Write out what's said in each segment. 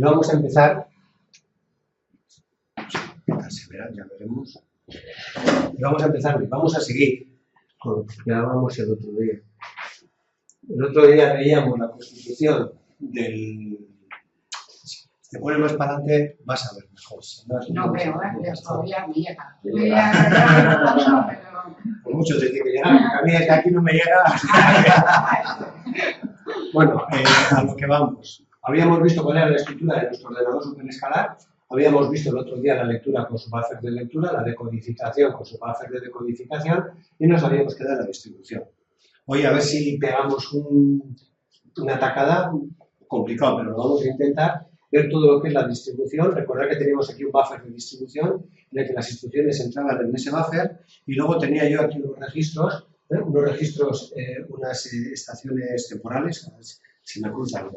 Y vamos a empezar. Ya veremos. Y vamos a empezar, vamos a seguir con lo que quedábamos el otro día. El otro día veíamos la constitución del... Si te pones más para adelante, vas a ver mejor. No veo, todavía me llega. Por mucho te digo que llega, a mí desde aquí no me llega. Bueno, a lo que vamos. Habíamos visto cuál era la estructura de nuestro ordenador superescalar. Habíamos visto el otro día la lectura con su buffer de lectura, la decodificación con su buffer de decodificación y nos habíamos quedado en la distribución. Hoy a ver si pegamos una tacada, complicado, pero lo vamos a intentar, ver todo lo que es la distribución. Recordad que teníamos aquí un buffer de distribución en el que las instrucciones entraban en ese buffer y luego tenía yo aquí unos registros, unas estaciones temporales, a ver si me cruzan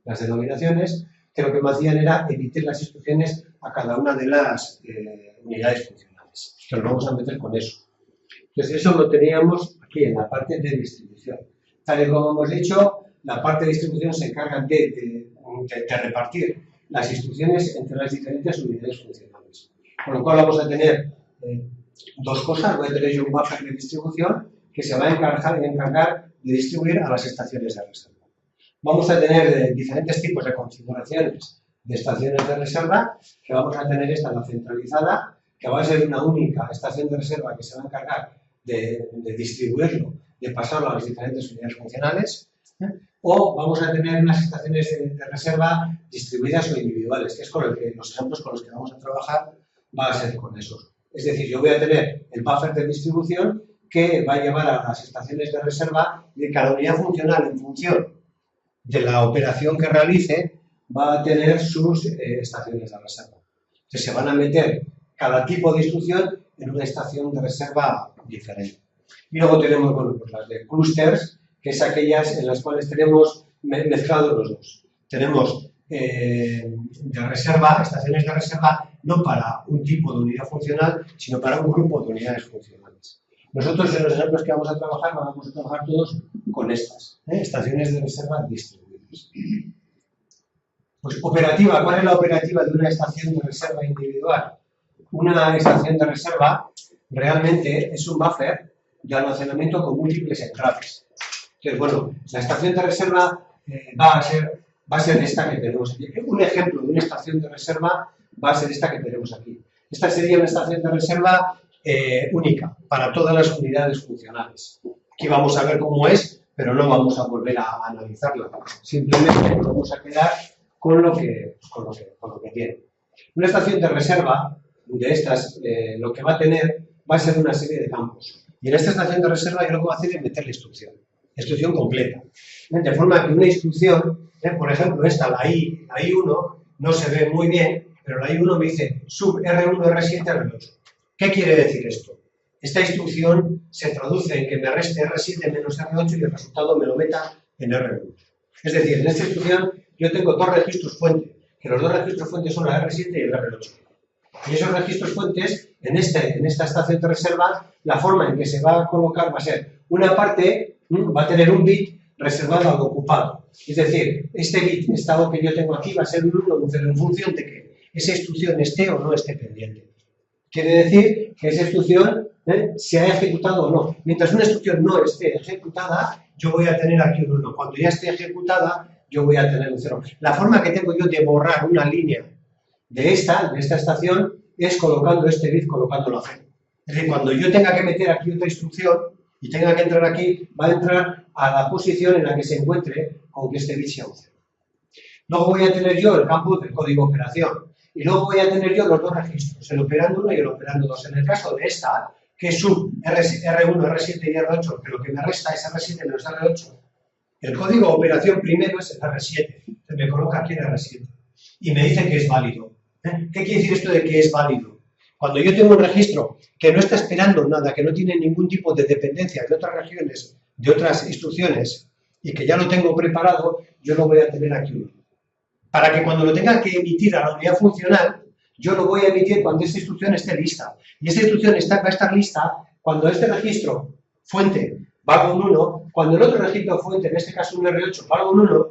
las denominaciones, que lo que me hacían era emitir las instrucciones a cada una de las unidades funcionales. Pero lo vamos a meter con eso. Entonces, eso lo teníamos aquí en la parte de distribución. Tal y como hemos dicho, la parte de distribución se encarga de repartir las instrucciones entre las diferentes unidades funcionales. Con lo cual vamos a tener dos cosas. Voy a tener yo un buffer de distribución que se va a encargar de distribuir a las estaciones de reserva. Vamos a tener diferentes tipos de configuraciones de estaciones de reserva, que vamos a tener esta, la centralizada, que va a ser una única estación de reserva que se va a encargar de distribuirlo, de pasarlo a las diferentes unidades funcionales, o vamos a tener unas estaciones de reserva distribuidas o individuales, que es con los ejemplos con los que vamos a trabajar, va a ser con esos. Es decir, yo voy a tener el buffer de distribución que va a llevar a las estaciones de reserva de cada unidad funcional en función de la operación que realice, va a tener sus estaciones de reserva. Entonces se van a meter cada tipo de instrucción en una estación de reserva diferente. Y luego tenemos, bueno, pues las de clusters, que es aquellas en las cuales tenemos mezclados los dos. Tenemos de reserva, estaciones de reserva, no para un tipo de unidad funcional, sino para un grupo de unidades funcionales. Nosotros en los ejemplos que vamos a trabajar todos con estas, estaciones de reserva distribuidas. Pues operativa, ¿cuál es la operativa de una estación de reserva individual? Una estación de reserva realmente es un buffer de almacenamiento con múltiples entradas. Entonces, bueno, la estación de reserva va a ser esta que tenemos aquí. Un ejemplo de una estación de reserva va a ser esta que tenemos aquí. Esta sería una estación de reserva única para todas las unidades funcionales. Aquí vamos a ver cómo es, pero no vamos a volver a analizarla. Simplemente nos vamos a quedar con lo que tiene. Una estación de reserva de estas, lo que va a tener va a ser una serie de campos. Y en esta estación de reserva yo lo que voy a hacer es meter la instrucción completa. De forma que una instrucción, por ejemplo esta, la I1, no se ve muy bien, pero la I1 me dice sub R1, R7, R8. ¿Qué quiere decir esto? Esta instrucción se traduce en que me reste R7 menos R8 y el resultado me lo meta en R1. Es decir, en esta instrucción yo tengo dos registros fuente, que los dos registros fuentes son la R7 y el R8. Y esos registros fuentes, en esta estación de reserva, la forma en que se va a colocar va a ser una parte, va a tener un bit reservado al ocupado. Es decir, este bit, estado que yo tengo aquí, va a ser un 1 o un 0 en función de que esa instrucción esté o no esté pendiente. Quiere decir que esa instrucción se ha ejecutado o no. Mientras una instrucción no esté ejecutada, yo voy a tener aquí un 1. Cuando ya esté ejecutada, yo voy a tener un 0. La forma que tengo yo de borrar una línea de esta estación es colocando este bit, colocándolo a 0. Es decir, cuando yo tenga que meter aquí otra instrucción y tenga que entrar aquí, va a entrar a la posición en la que se encuentre con que este bit sea un 0. Luego voy a tener yo el campo del código de operación. Y luego voy a tener yo los dos registros, el operando 1 y el operando 2. En el caso de esta, que es sub R1, R7 y R8, que lo que me resta es R7 menos R8, el código de operación primero es el R7. Entonces me coloca aquí el R7 y me dice que es válido. ¿Qué quiere decir esto de que es válido? Cuando yo tengo un registro que no está esperando nada, que no tiene ningún tipo de dependencia de otras regiones, de otras instrucciones, y que ya lo tengo preparado, yo lo voy a tener aquí uno. Para que cuando lo tenga que emitir a la unidad funcional, yo lo voy a emitir cuando esta instrucción esté lista. Y esta instrucción va a estar lista cuando este registro fuente valga un 1, cuando el otro registro fuente, en este caso un R8, valga un 1,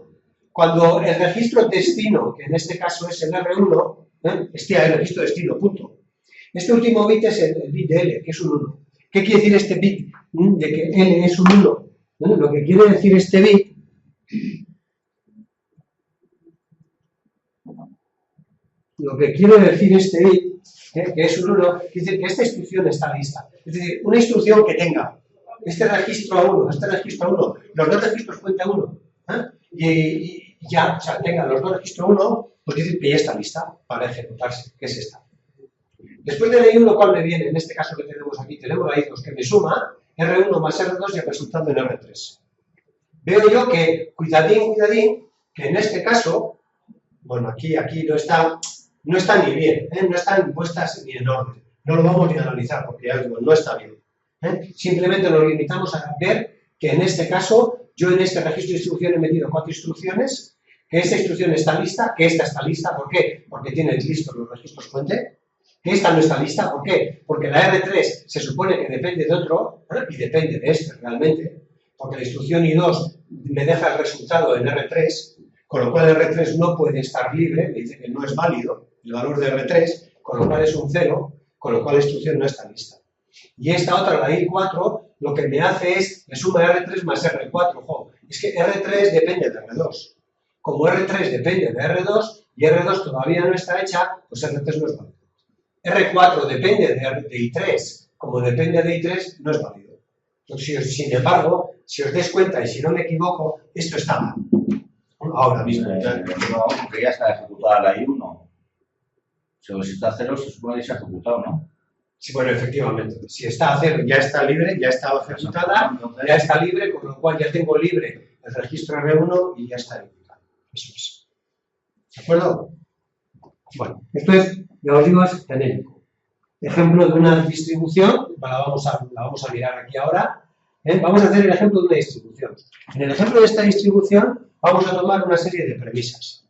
cuando el registro destino, que en este caso es el R1, el registro destino, punto. Este último bit es el bit de L, que es un 1. ¿Qué quiere decir este bit de que L es un 1? Lo que quiere decir este bit que es un 1, quiere decir que esta instrucción está lista. Es decir, una instrucción que tenga este registro 1, los dos registros cuenta 1, y ya, o sea, tenga los dos registros 1, pues dice que ya está lista para ejecutarse, que es esta. Después de la I1, ¿cuál me viene? En este caso que tenemos aquí, tenemos la I2 que me suma R1 más R2 y el resultado en R3. Veo yo que, cuidadín, que en este caso, bueno, aquí no está ni bien, no están puestas ni en orden. No lo vamos ni a analizar porque ya digo, no está bien. Simplemente nos limitamos a ver que en este caso, yo en este registro de instrucción he metido 4 instrucciones, que esta instrucción está lista, que esta está lista. ¿Por qué? Porque tiene listos los registros fuente. Que esta no está lista. ¿Por qué? Porque la R3 se supone que depende de otro, y depende de este realmente, porque la instrucción I2 me deja el resultado en R3, con lo cual R3 no puede estar libre, me dice que no es válido el valor de R3, con lo cual es un 0, con lo cual la instrucción no está lista. Y esta otra, la I4, lo que me hace es, me suma R3 más R4. Ojo, es que R3 depende de R2. Como R3 depende de R2 y R2 todavía no está hecha, pues R3 no es válido. R4 depende de I3, como depende de I3, no es válido. Entonces, sin embargo, si os dais cuenta y si no me equivoco, esto está mal. Ahora mismo. Porque ya está ejecutada la I1. Si está a 0, se supone que se ha ejecutado, ¿no? Sí, bueno, efectivamente. Si está a 0, ya está libre, ya está ejecutada, ya está libre, con lo cual ya tengo libre el registro R1 y ya está ejecutado. Eso es. ¿De acuerdo? Bueno, esto es, ya os digo, es genérico. Ejemplo de una distribución, la vamos a mirar aquí ahora. Vamos a hacer el ejemplo de una distribución. En el ejemplo de esta distribución vamos a tomar una serie de premisas,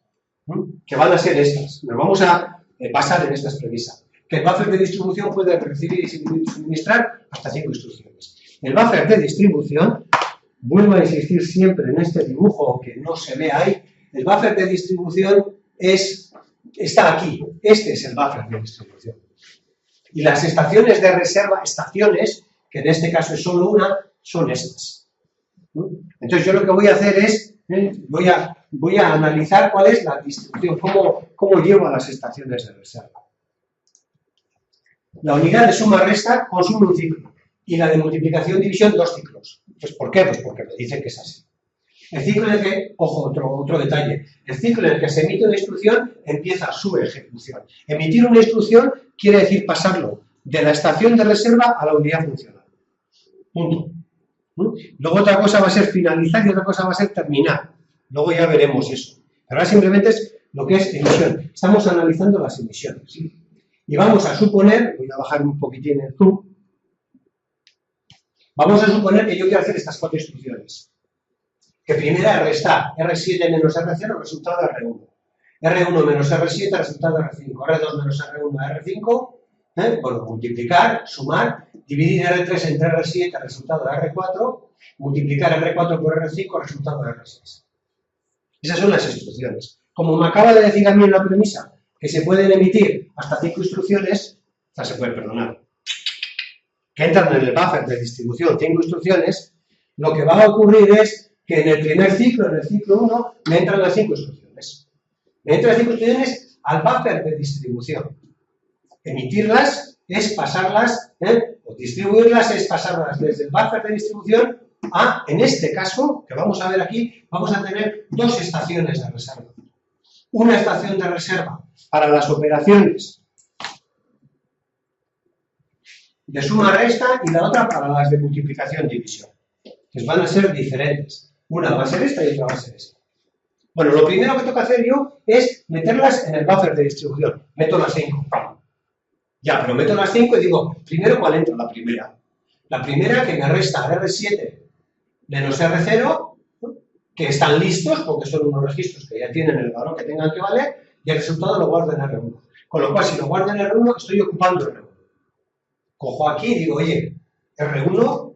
que van a ser estas. Nos vamos a basar en estas premisas. Que el buffer de distribución puede recibir y suministrar hasta 5 instrucciones. El buffer de distribución, vuelvo a insistir siempre en este dibujo que no se ve ahí, el buffer de distribución está aquí. Este es el buffer de distribución. Y las estaciones de reserva, que en este caso es solo una, son estas. Entonces yo lo que voy a hacer es, voy a analizar cuál es la distribución, cómo llevo a las estaciones de reserva. La unidad de suma-resta consume un ciclo y la de multiplicación-división 2 ciclos. Pues ¿por qué? Pues porque me dice que es así. El ciclo en el que, ojo, otro detalle, el ciclo en el que se emite una instrucción empieza su ejecución. Emitir una instrucción quiere decir pasarlo de la estación de reserva a la unidad funcional. Punto. Luego otra cosa va a ser finalizar y otra cosa va a ser terminar. Luego ya veremos eso. Ahora simplemente es lo que es emisión. Estamos analizando las emisiones, ¿sí? Y vamos a suponer, voy a bajar un poquitín el zoom, vamos a suponer que yo quiero hacer estas 4 instrucciones. Que primera es restar R7 menos R0, resultado de R1. R1 menos R7, resultado de R5. R2 menos R1, R5. Bueno, multiplicar, sumar, dividir R3 entre R7, resultado de R4. Multiplicar R4 por R5, resultado de R6. Esas son las instrucciones. Como me acaba de decir a mí en la premisa, que se pueden emitir hasta 5 instrucciones, o sea, se puede perdonar, que entran en el buffer de distribución 5 instrucciones, lo que va a ocurrir es que en el primer ciclo, en el ciclo 1, me entran las 5 instrucciones. Me entran las 5 instrucciones al buffer de distribución. Emitirlas es pasarlas, o distribuirlas es pasarlas desde el buffer de distribución a, en este caso, que vamos a ver aquí, vamos a tener 2 estaciones de reserva. Una estación de reserva para las operaciones de suma-resta y la otra para las de multiplicación-división. Entonces van a ser diferentes. Una va a ser esta y otra va a ser esta. Bueno, lo primero que tengo que hacer yo es meterlas en el buffer de distribución. Meto las 5. Ya, pero meto las 5 y digo, primero, ¿cuál entra? La primera. La primera que me resta R7 menos R0, que están listos, porque son unos registros que ya tienen el valor que tengan que valer, y el resultado lo guardo en R1. Con lo cual, si lo guardo en R1, estoy ocupando R1. Cojo aquí y digo, oye, R1,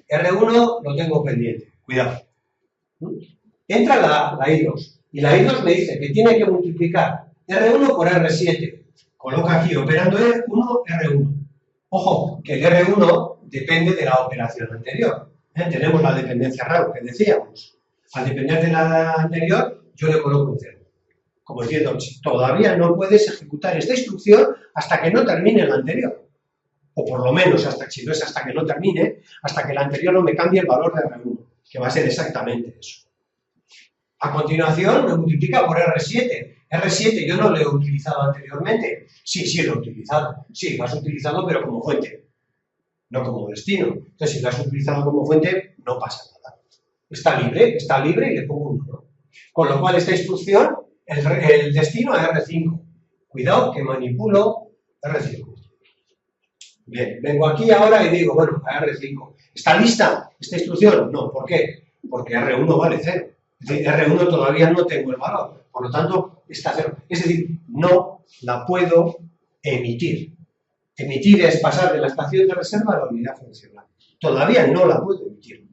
R1 lo tengo pendiente, cuidado. Entra la I2 y la I2 me dice que tiene que multiplicar R1 por R7. Coloca aquí operando R1, R1. Ojo, que el R1 depende de la operación anterior. Tenemos la dependencia RAW que decíamos. Al depender de la anterior, yo le coloco un 0. Como diciendo, todavía no puedes ejecutar esta instrucción hasta que no termine la anterior. O por lo menos, si no es hasta que no termine, hasta que la anterior no me cambie el valor de R1, que va a ser exactamente eso. A continuación, me multiplica por R7. R7 yo no lo he utilizado anteriormente. Sí, lo he utilizado. Sí, lo has utilizado, pero como fuente, no como destino. Entonces, si lo has utilizado como fuente, no pasa nada. Está libre y le pongo un 1. Con lo cual, esta instrucción, el destino es R5. Cuidado que manipulo R5. Bien, vengo aquí ahora y digo, bueno, a R5. ¿Está lista esta instrucción? No, ¿por qué? Porque R1 vale 0. Es decir, R1 todavía no tengo el valor, por lo tanto está 0. Es decir, no la puedo emitir. Emitir es pasar de la estación de reserva a la unidad funcional. Todavía no la puedo emitir.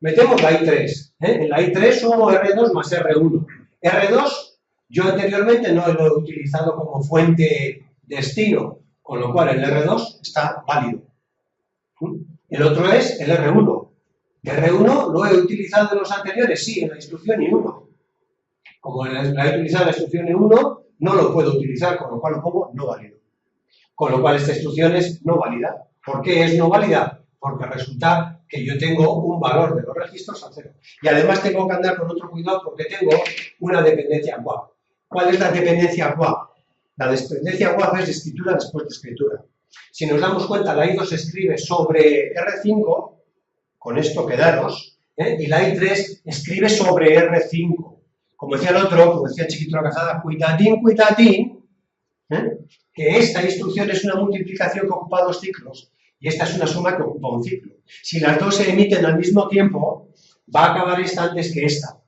Metemos la I3. En la I3 sumo R2 más R1. R2 yo anteriormente no lo he utilizado como fuente destino, con lo cual el R2 está válido. El otro es el R1. R1 lo he utilizado en los anteriores, sí, en la instrucción I1. Como la he utilizado en la instrucción I1, no lo puedo utilizar, con lo cual lo pongo no válido. Con lo cual esta instrucción es no válida. ¿Por qué es no válida? Porque resulta que yo tengo un valor de los registros a 0. Y además tengo que andar con otro cuidado porque tengo una dependencia WAP. ¿Cuál es la dependencia WAP? La dependencia WAP es de escritura después de escritura. Si nos damos cuenta, la I2 escribe sobre R5, con esto quedaros, y la I3 escribe sobre R5. Como decía el otro, como decía Chiquito la Cazada, cuitatín, que esta instrucción es una multiplicación que ocupa 2 ciclos, y esta es una suma que ocupa un ciclo. Si las dos se emiten al mismo tiempo, va a acabar esta antes que esta.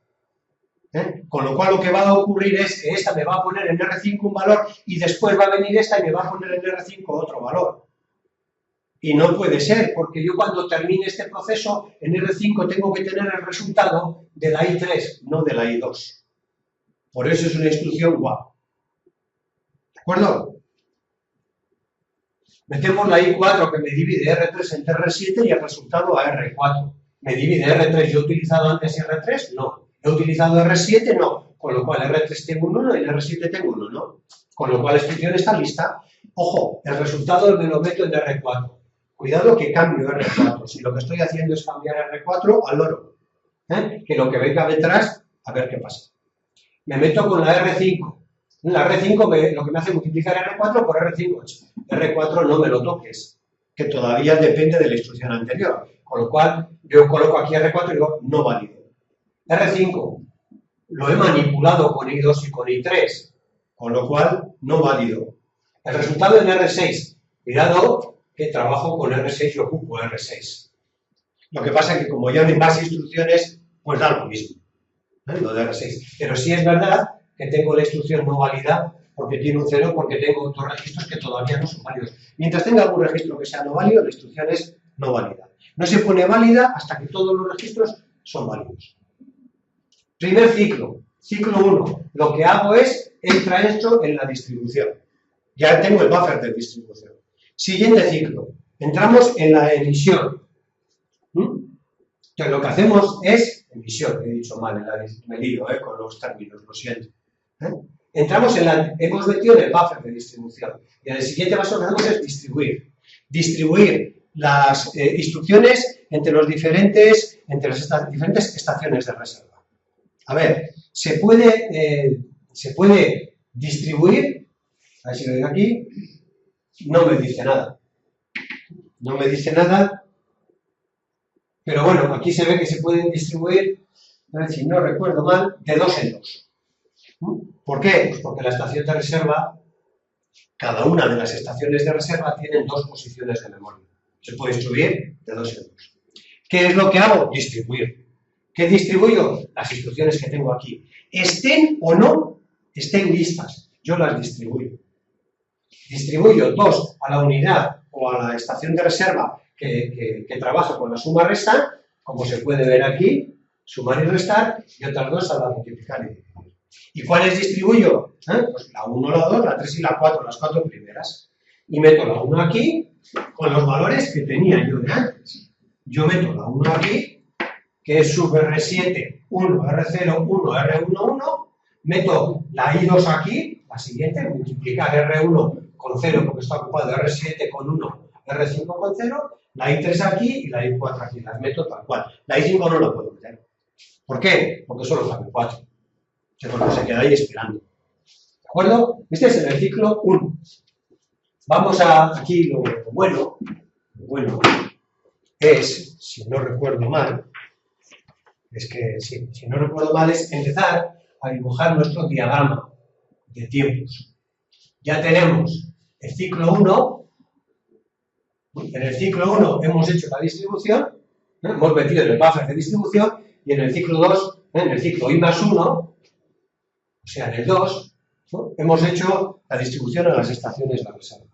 Con lo cual lo que va a ocurrir es que esta me va a poner en R5 un valor, y después va a venir esta y me va a poner en R5 otro valor. Y no puede ser, porque yo cuando termine este proceso, en R5 tengo que tener el resultado de la I3, no de la I2. Por eso es una instrucción WAP. ¿De acuerdo? Metemos la I4 que me divide R3 entre R7 y el resultado a R4. ¿Me divide R3? ¿Yo he utilizado antes R3? No. ¿He utilizado R7? No. Con lo cual R3 tengo un 1 y R7 tengo un 1. Con lo cual la instrucción está lista. Ojo, el resultado me lo meto en R4. Cuidado que cambio R4. Si lo que estoy haciendo es cambiar R4 al oro. Que lo que venga detrás, a ver qué pasa. Me meto con la R5. La R5 lo que me hace multiplicar R4 por R5. R4 no me lo toques, que todavía depende de la instrucción anterior. Con lo cual, yo coloco aquí R4 y digo, no válido. R5 lo he manipulado con I2 y con I3, con lo cual, no válido. El resultado en R6. Cuidado que trabajo con R6 y ocupo R6. Lo que pasa es que como ya no hay más instrucciones, pues da lo mismo, lo de R6. Pero sí es verdad que tengo la instrucción no válida porque tiene un 0, porque tengo otros registros que todavía no son válidos. Mientras tenga algún registro que sea no válido, la instrucción es no válida. No se pone válida hasta que todos los registros son válidos. Primer ciclo, ciclo 1. Lo que hago es, entra esto en la distribución. Ya tengo el buffer de distribución. Siguiente ciclo. Entramos en la emisión. Entonces, lo que hacemos es emisión. He dicho mal, me lío con los términos, lo siento. Entramos hemos metido en el buffer de distribución. Y en el siguiente paso lo que hacemos es distribuir. Distribuir las instrucciones entre las diferentes estaciones de reserva. A ver, se puede distribuir, a ver si lo digo aquí. No me dice nada. No me dice nada. Pero bueno, aquí se ve que se pueden distribuir, a ver si no recuerdo mal, de 2 en 2. ¿Por qué? Pues porque la estación de reserva, cada una de las estaciones de reserva tienen 2 posiciones de memoria. Se puede distribuir de 2 en 2. ¿Qué es lo que hago? Distribuir. ¿Qué distribuyo? Las instrucciones que tengo aquí. Estén o no, estén listas. Yo las distribuyo. Distribuyo 2 a la unidad o a la estación de reserva que trabaja con la suma-resta, como se puede ver aquí, sumar y restar, y otras dos a la multiplicar y dividir. ¿Y cuáles distribuyo? Pues la 1, la 2, la 3 y la 4, las 4 primeras. Y meto la 1 aquí con los valores que tenía yo de antes. Yo meto la 1 aquí, que es sub R7, 1, R0, 1, R1, 1. Meto la I2 aquí, la siguiente, multiplicar R1 con 0 porque está ocupado, R7 con 1, R5 con 0, la I3 aquí y la I4 aquí, las meto tal cual. La I5 no la puedo meter. ¿Por qué? Porque solo cabe 4. Entonces se queda ahí esperando. ¿De acuerdo? Este es el ciclo 1. Vamos a aquí lo bueno. Lo bueno es, si no recuerdo mal, es que sí, si no recuerdo mal, es empezar a dibujar nuestro diagrama de tiempos. Ya tenemos el ciclo 1. En el ciclo 1 hemos hecho la distribución, hemos metido en el buffer de distribución, y en el ciclo 2, en el ciclo I más 1, o sea, en el 2, ¿no?, hemos hecho la distribución a las estaciones de reserva.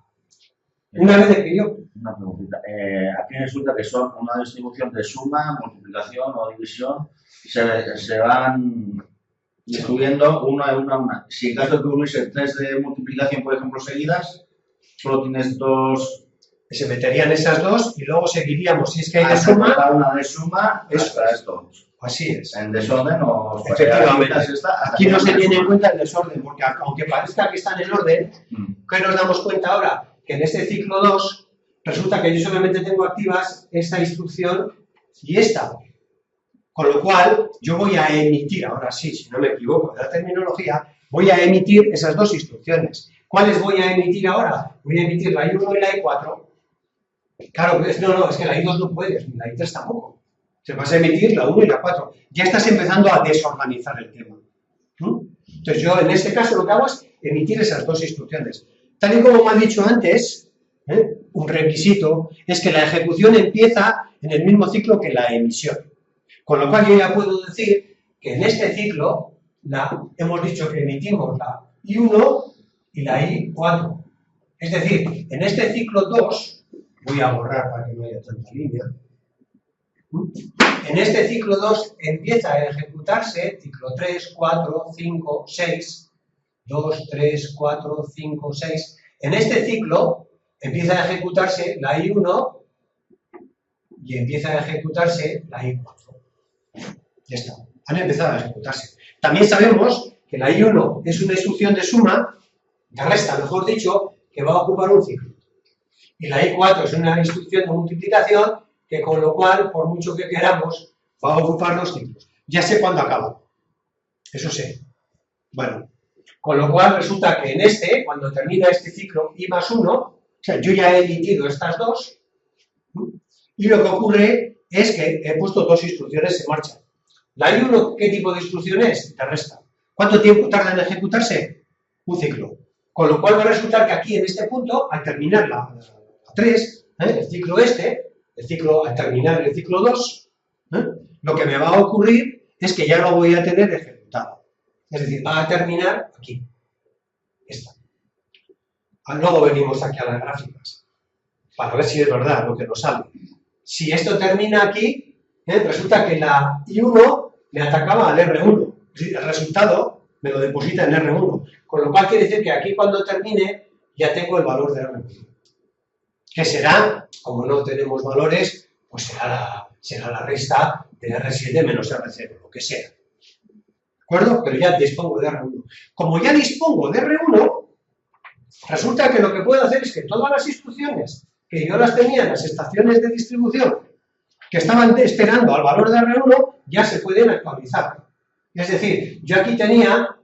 Una vez que yo... Una preguntita. Aquí resulta que son una distribución de suma, multiplicación o división, se van distribuyendo una a una. Si en caso de que hubiese 3 de multiplicación, por ejemplo, seguidas, solo tienes 2... Se meterían esas dos y luego seguiríamos. Si es que hay de hasta suma... cada una de suma, hasta esto. Así es. En desorden o... Efectivamente. Aquí no se tiene en cuenta el desorden, porque aunque parezca que están en orden, ¿qué nos damos cuenta ahora? Que en este ciclo 2 resulta que yo solamente tengo activas esta instrucción y esta. Con lo cual, yo voy a emitir, ahora sí, si no me equivoco de la terminología, voy a emitir esas dos instrucciones. ¿Cuáles voy a emitir ahora? Voy a emitir la I1 y la I4. Claro, es que la I2 no puedes, ni la I3 tampoco. Se vas a emitir la 1 y la 4. Ya estás empezando a desorganizar el tema. Entonces yo en este caso lo que hago es emitir esas dos instrucciones. Tal y como me ha dicho antes, un requisito es que la ejecución empieza en el mismo ciclo que la emisión. Con lo cual yo ya puedo decir que en este ciclo hemos dicho que emitimos la I1 y la I4. Es decir, en este ciclo 2, voy a borrar para que no haya tanta línea, en este ciclo 2 empieza a ejecutarse ciclo 3, 4, 5, 6, 2, 3, 4, 5, 6. En este ciclo empieza a ejecutarse la I1 y empieza a ejecutarse la I4. Ya está, han empezado a ejecutarse. También sabemos que la I1 es una instrucción de suma, de resta, mejor dicho, que va a ocupar un ciclo. Y la I4 es una instrucción de multiplicación que con lo cual, por mucho que queramos, va a ocupar 2 ciclos. Ya sé cuándo acaba. Eso sé. Bueno, con lo cual resulta que en cuando termina este ciclo I más 1, o sea, yo ya he emitido estas dos, y lo que ocurre es que he puesto 2 instrucciones en marcha. La I1, ¿qué tipo de instrucción es? De resta. ¿Cuánto tiempo tarda en ejecutarse? Un ciclo. Con lo cual va a resultar que aquí, en este punto, al terminar la 3, el ciclo al terminar el ciclo 2, lo que me va a ocurrir es que ya lo voy a tener ejecutado. Es decir, va a terminar aquí. Esta. Luego venimos aquí a las gráficas, para ver si es verdad lo que nos sale. Si esto termina aquí, resulta que la I1 me atacaba al R1. Es decir, el resultado me lo deposita en R1. Con lo cual quiere decir que aquí cuando termine ya tengo el valor de R1. Que será, como no tenemos valores, pues será la resta de R7 menos R0, lo que sea. ¿De acuerdo? Pero ya dispongo de R1. Como ya dispongo de R1, resulta que lo que puedo hacer es que todas las instrucciones que yo las tenía en las estaciones de distribución que estaban esperando al valor de R1, ya se pueden actualizar. Es decir, yo aquí tenía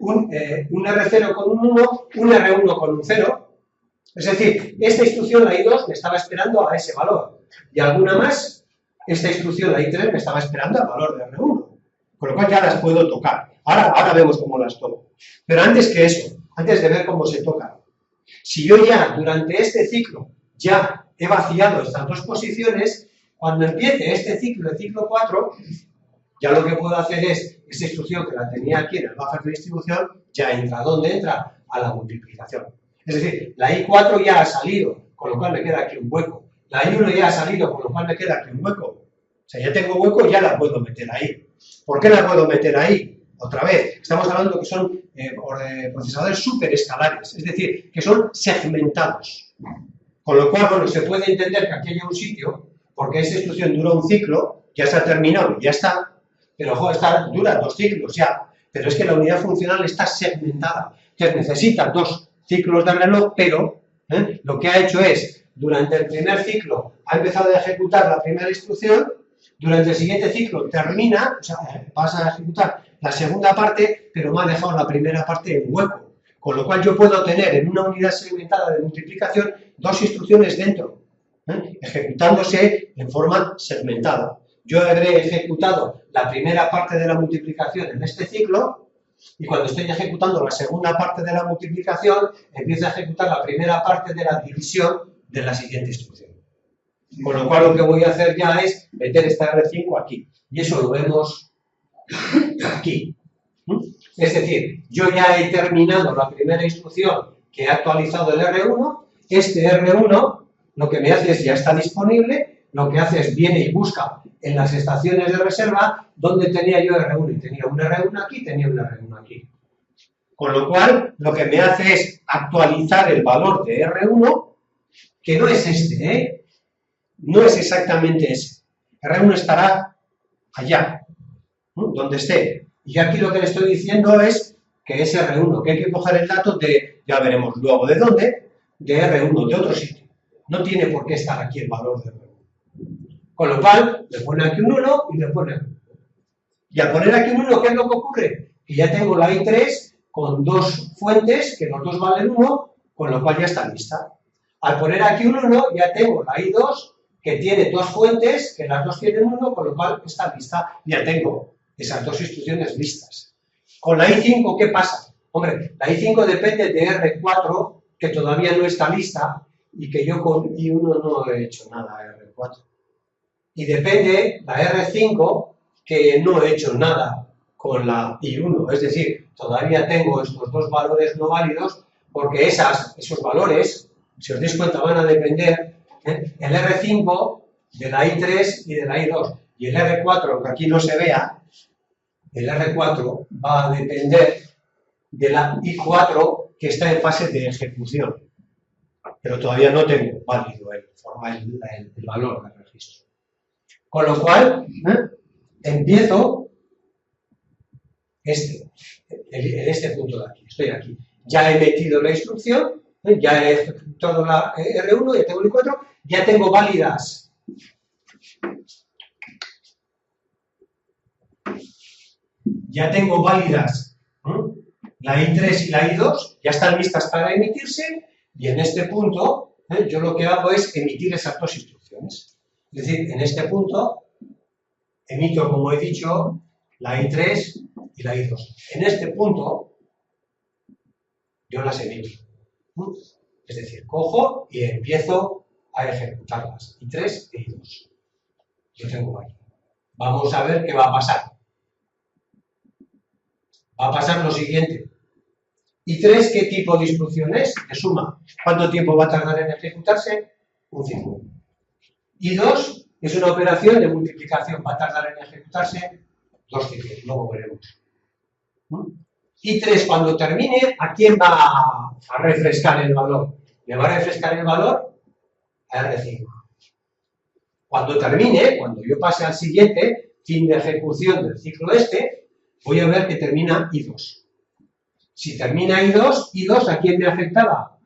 un R0 con un 1, un R1 con un 0. Es decir, esta instrucción, la I2, me estaba esperando a ese valor. Y alguna más, esta instrucción, la I3, me estaba esperando al valor de R1. Con lo cual ya las puedo tocar. Ahora vemos cómo las toco. Pero antes que eso, antes de ver cómo se tocan, si yo ya, durante este ciclo, ya he vaciado estas dos posiciones, cuando empiece este ciclo, el ciclo 4, ya lo que puedo hacer es, esta instrucción que la tenía aquí en el buffer de distribución, ya entra. ¿Dónde entra? A la multiplicación. Es decir, la I4 ya ha salido, con lo cual me queda aquí un hueco. La I1 ya ha salido, con lo cual me queda aquí un hueco. O sea, ya tengo hueco y ya la puedo meter ahí. ¿Por qué la puedo meter ahí? Otra vez, estamos hablando que son procesadores superescalares, es decir, que son segmentados. Con lo cual, bueno, se puede entender que aquí haya un sitio, porque esa instrucción dura un ciclo, ya se ha terminado y ya está, pero ojo, dura 2 ciclos ya. Pero es que la unidad funcional está segmentada, que necesita 2 ciclos de reloj, pero lo que ha hecho es, durante el primer ciclo, ha empezado a ejecutar la primera instrucción, durante el siguiente ciclo termina, o sea, pasa a ejecutar la segunda parte, pero me ha dejado la primera parte en hueco. Con lo cual yo puedo tener en una unidad segmentada de multiplicación 2 instrucciones dentro, ejecutándose en forma segmentada. Yo habré ejecutado la primera parte de la multiplicación en este ciclo y cuando estoy ejecutando la segunda parte de la multiplicación empiezo a ejecutar la primera parte de la división de la siguiente instrucción. Con lo cual lo que voy a hacer ya es meter esta R5 aquí. Y eso lo vemos aquí. Es decir, yo ya he terminado la primera instrucción que he actualizado el R1. Este R1 lo que me hace es, ya está disponible, lo que hace es viene y busca en las estaciones de reserva donde tenía yo R1. Y tenía un R1 aquí, tenía un R1 aquí. Con lo cual, lo que me hace es actualizar el valor de R1, que no es este, no es exactamente ese. R1 estará allá, donde esté. Y aquí lo que le estoy diciendo es que es R1, que hay que coger el dato de, ya veremos luego de dónde, de R1, de otro sitio. No tiene por qué estar aquí el valor de R1. Con lo cual, le pone aquí un 1 y le pone 1. Y al poner aquí un 1, ¿qué es lo que ocurre? Que ya tengo la I3 con 2 fuentes, que los dos valen 1, con lo cual ya está lista. Al poner aquí un 1, ya tengo la I2, que tiene 2 fuentes, que las dos tienen 1, con lo cual está lista. Ya tengo esas 2 instrucciones listas. Con la I5, ¿qué pasa? Hombre, la I5 depende de R4, que todavía no está lista, y que yo con I1 no he hecho nada a R4. Y depende la R5, que no he hecho nada con la I1. Es decir, todavía tengo estos 2 valores no válidos, porque esos valores, si os dais cuenta, van a depender el R5 de la I3 y de la I2. Y el R4, aunque aquí no se vea, el R4 va a depender de la I4 que está en fase de ejecución. Pero todavía no tengo válido el valor del registro. Con lo cual, empiezo en este punto de aquí. Estoy aquí. Ya he metido la instrucción, ya he ejecutado la R1, ya tengo el I4, ya tengo válidas la I3 y la I2, ya están listas para emitirse, y en este punto yo lo que hago es emitir esas 2 instrucciones. Es decir, en este punto emito, como he dicho, la I3 y la I2. En este punto yo las emito. Es decir, cojo y empiezo a ejecutarlas. I3 e I2. Yo tengo aquí. Vamos a ver qué va a pasar. Va a pasar lo siguiente. I3, ¿qué tipo de instrucción es? De suma. ¿Cuánto tiempo va a tardar en ejecutarse? Un ciclo. I2 es una operación de multiplicación. Va a tardar en ejecutarse 2 ciclos. Luego veremos. I3, cuando termine, ¿a quién va a refrescar el valor? ¿Le va a refrescar el valor? A R5. Cuando termine, cuando yo pase al siguiente, fin de ejecución del ciclo voy a ver que termina I2. Si termina I2, ¿a quién me afectaba?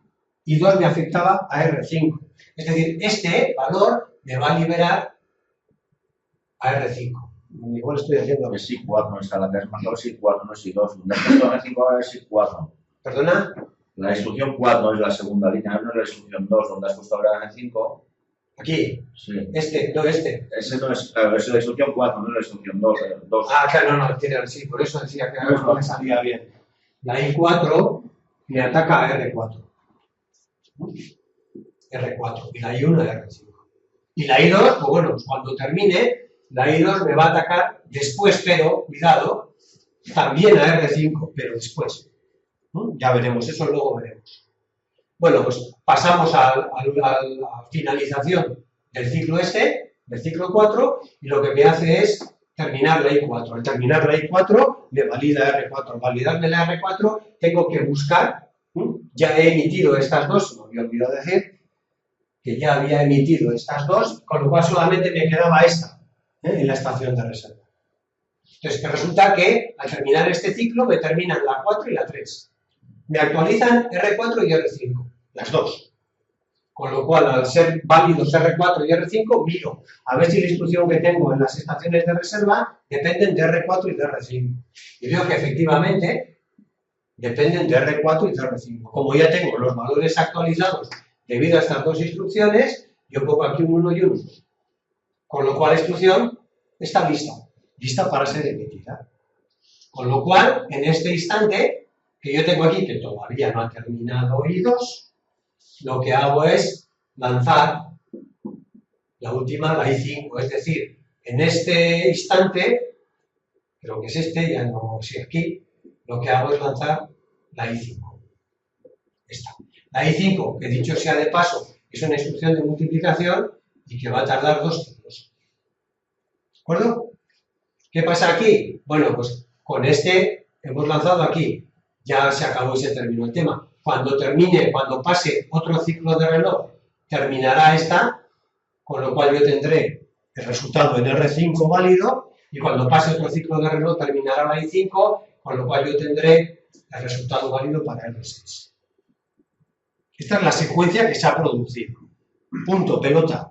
I2 me afectaba a R5. Es decir, este valor me va a liberar a R5. Igual estoy haciendo... Es I4, está la que has marcado es I4, no es I2. La instrucción R5 es I4. ¿Perdona? La instrucción 4 es la segunda línea, no es la instrucción 2, donde has puesto ahora R5. Aquí. Sí. Este. Ese no es, claro, es la instrucción 4, no es la instrucción 2. Ah, claro, no, tiene sí, por eso decía que no me salía bien. La I4 me ataca a R4. R4. Y la I1 a R5. Y la I2, pues bueno, cuando termine, la I2 me va a atacar después, pero, cuidado, también a R5, pero después. Ya veremos, eso luego veremos. Bueno, pues pasamos a la finalización del ciclo del ciclo 4, y lo que me hace es terminar la I4. Al terminar la I4, me valida R4. Al validarme la R4, tengo que buscar, ya he emitido estas dos, me había olvidado decir, que ya había emitido estas dos, con lo cual solamente me quedaba esta, en la estación de reserva. Entonces, que resulta que al terminar este ciclo me terminan la 4 y la 3. Me actualizan R4 y R5, las dos. Con lo cual, al ser válidos R4 y R5, miro a ver si la instrucción que tengo en las estaciones de reserva dependen de R4 y de R5. Y veo que efectivamente dependen de R4 y de R5. Como ya tengo los valores actualizados debido a estas dos instrucciones, yo pongo aquí un 1 y un 1. Con lo cual la instrucción está lista para ser emitida. Con lo cual, en este instante, que yo tengo aquí, que todavía no ha terminado I2, lo que hago es lanzar la última, la I5. Es decir, en este instante, creo que es este, ya no sé aquí, lo que hago es lanzar la I5. Esta. La I5, que dicho sea de paso, es una instrucción de multiplicación y que va a tardar 2 ciclos. ¿De acuerdo? ¿Qué pasa aquí? Bueno, pues con este hemos lanzado aquí. Ya se acabó y se terminó el tema. Cuando pase otro ciclo de reloj, terminará esta, con lo cual yo tendré el resultado en R5 válido, y cuando pase otro ciclo de reloj terminará la I5, con lo cual yo tendré el resultado válido para R6. Esta es la secuencia que se ha producido. Punto, pelota.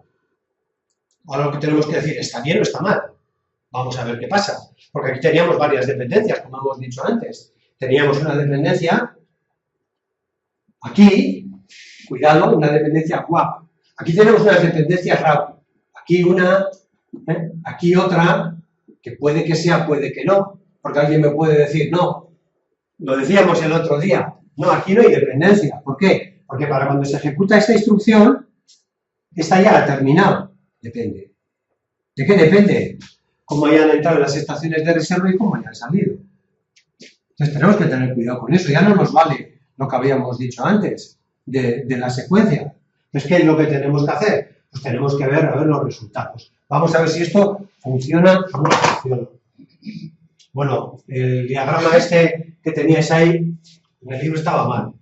Ahora lo que tenemos que decir, ¿está bien o está mal? Vamos a ver qué pasa. Porque aquí teníamos varias dependencias, como hemos dicho antes. Teníamos una dependencia aquí, cuidado, una dependencia WAP. Aquí tenemos unas dependencias RAW. Aquí una, aquí otra, que puede que sea, puede que no. Porque alguien me puede decir, no, lo decíamos el otro día, no, aquí no hay dependencia. ¿Por qué? Porque para cuando se ejecuta esta instrucción, esta ya ha terminado. Depende. ¿De qué depende? Cómo hayan entrado en las estaciones de reserva y cómo hayan salido. Entonces tenemos que tener cuidado con eso. Ya no nos vale lo que habíamos dicho antes de la secuencia. Entonces, ¿qué es lo que tenemos que hacer? Pues tenemos que ver, a ver los resultados. Vamos a ver si esto funciona o no funciona. Bueno, el diagrama este que teníais ahí, en el libro estaba mal.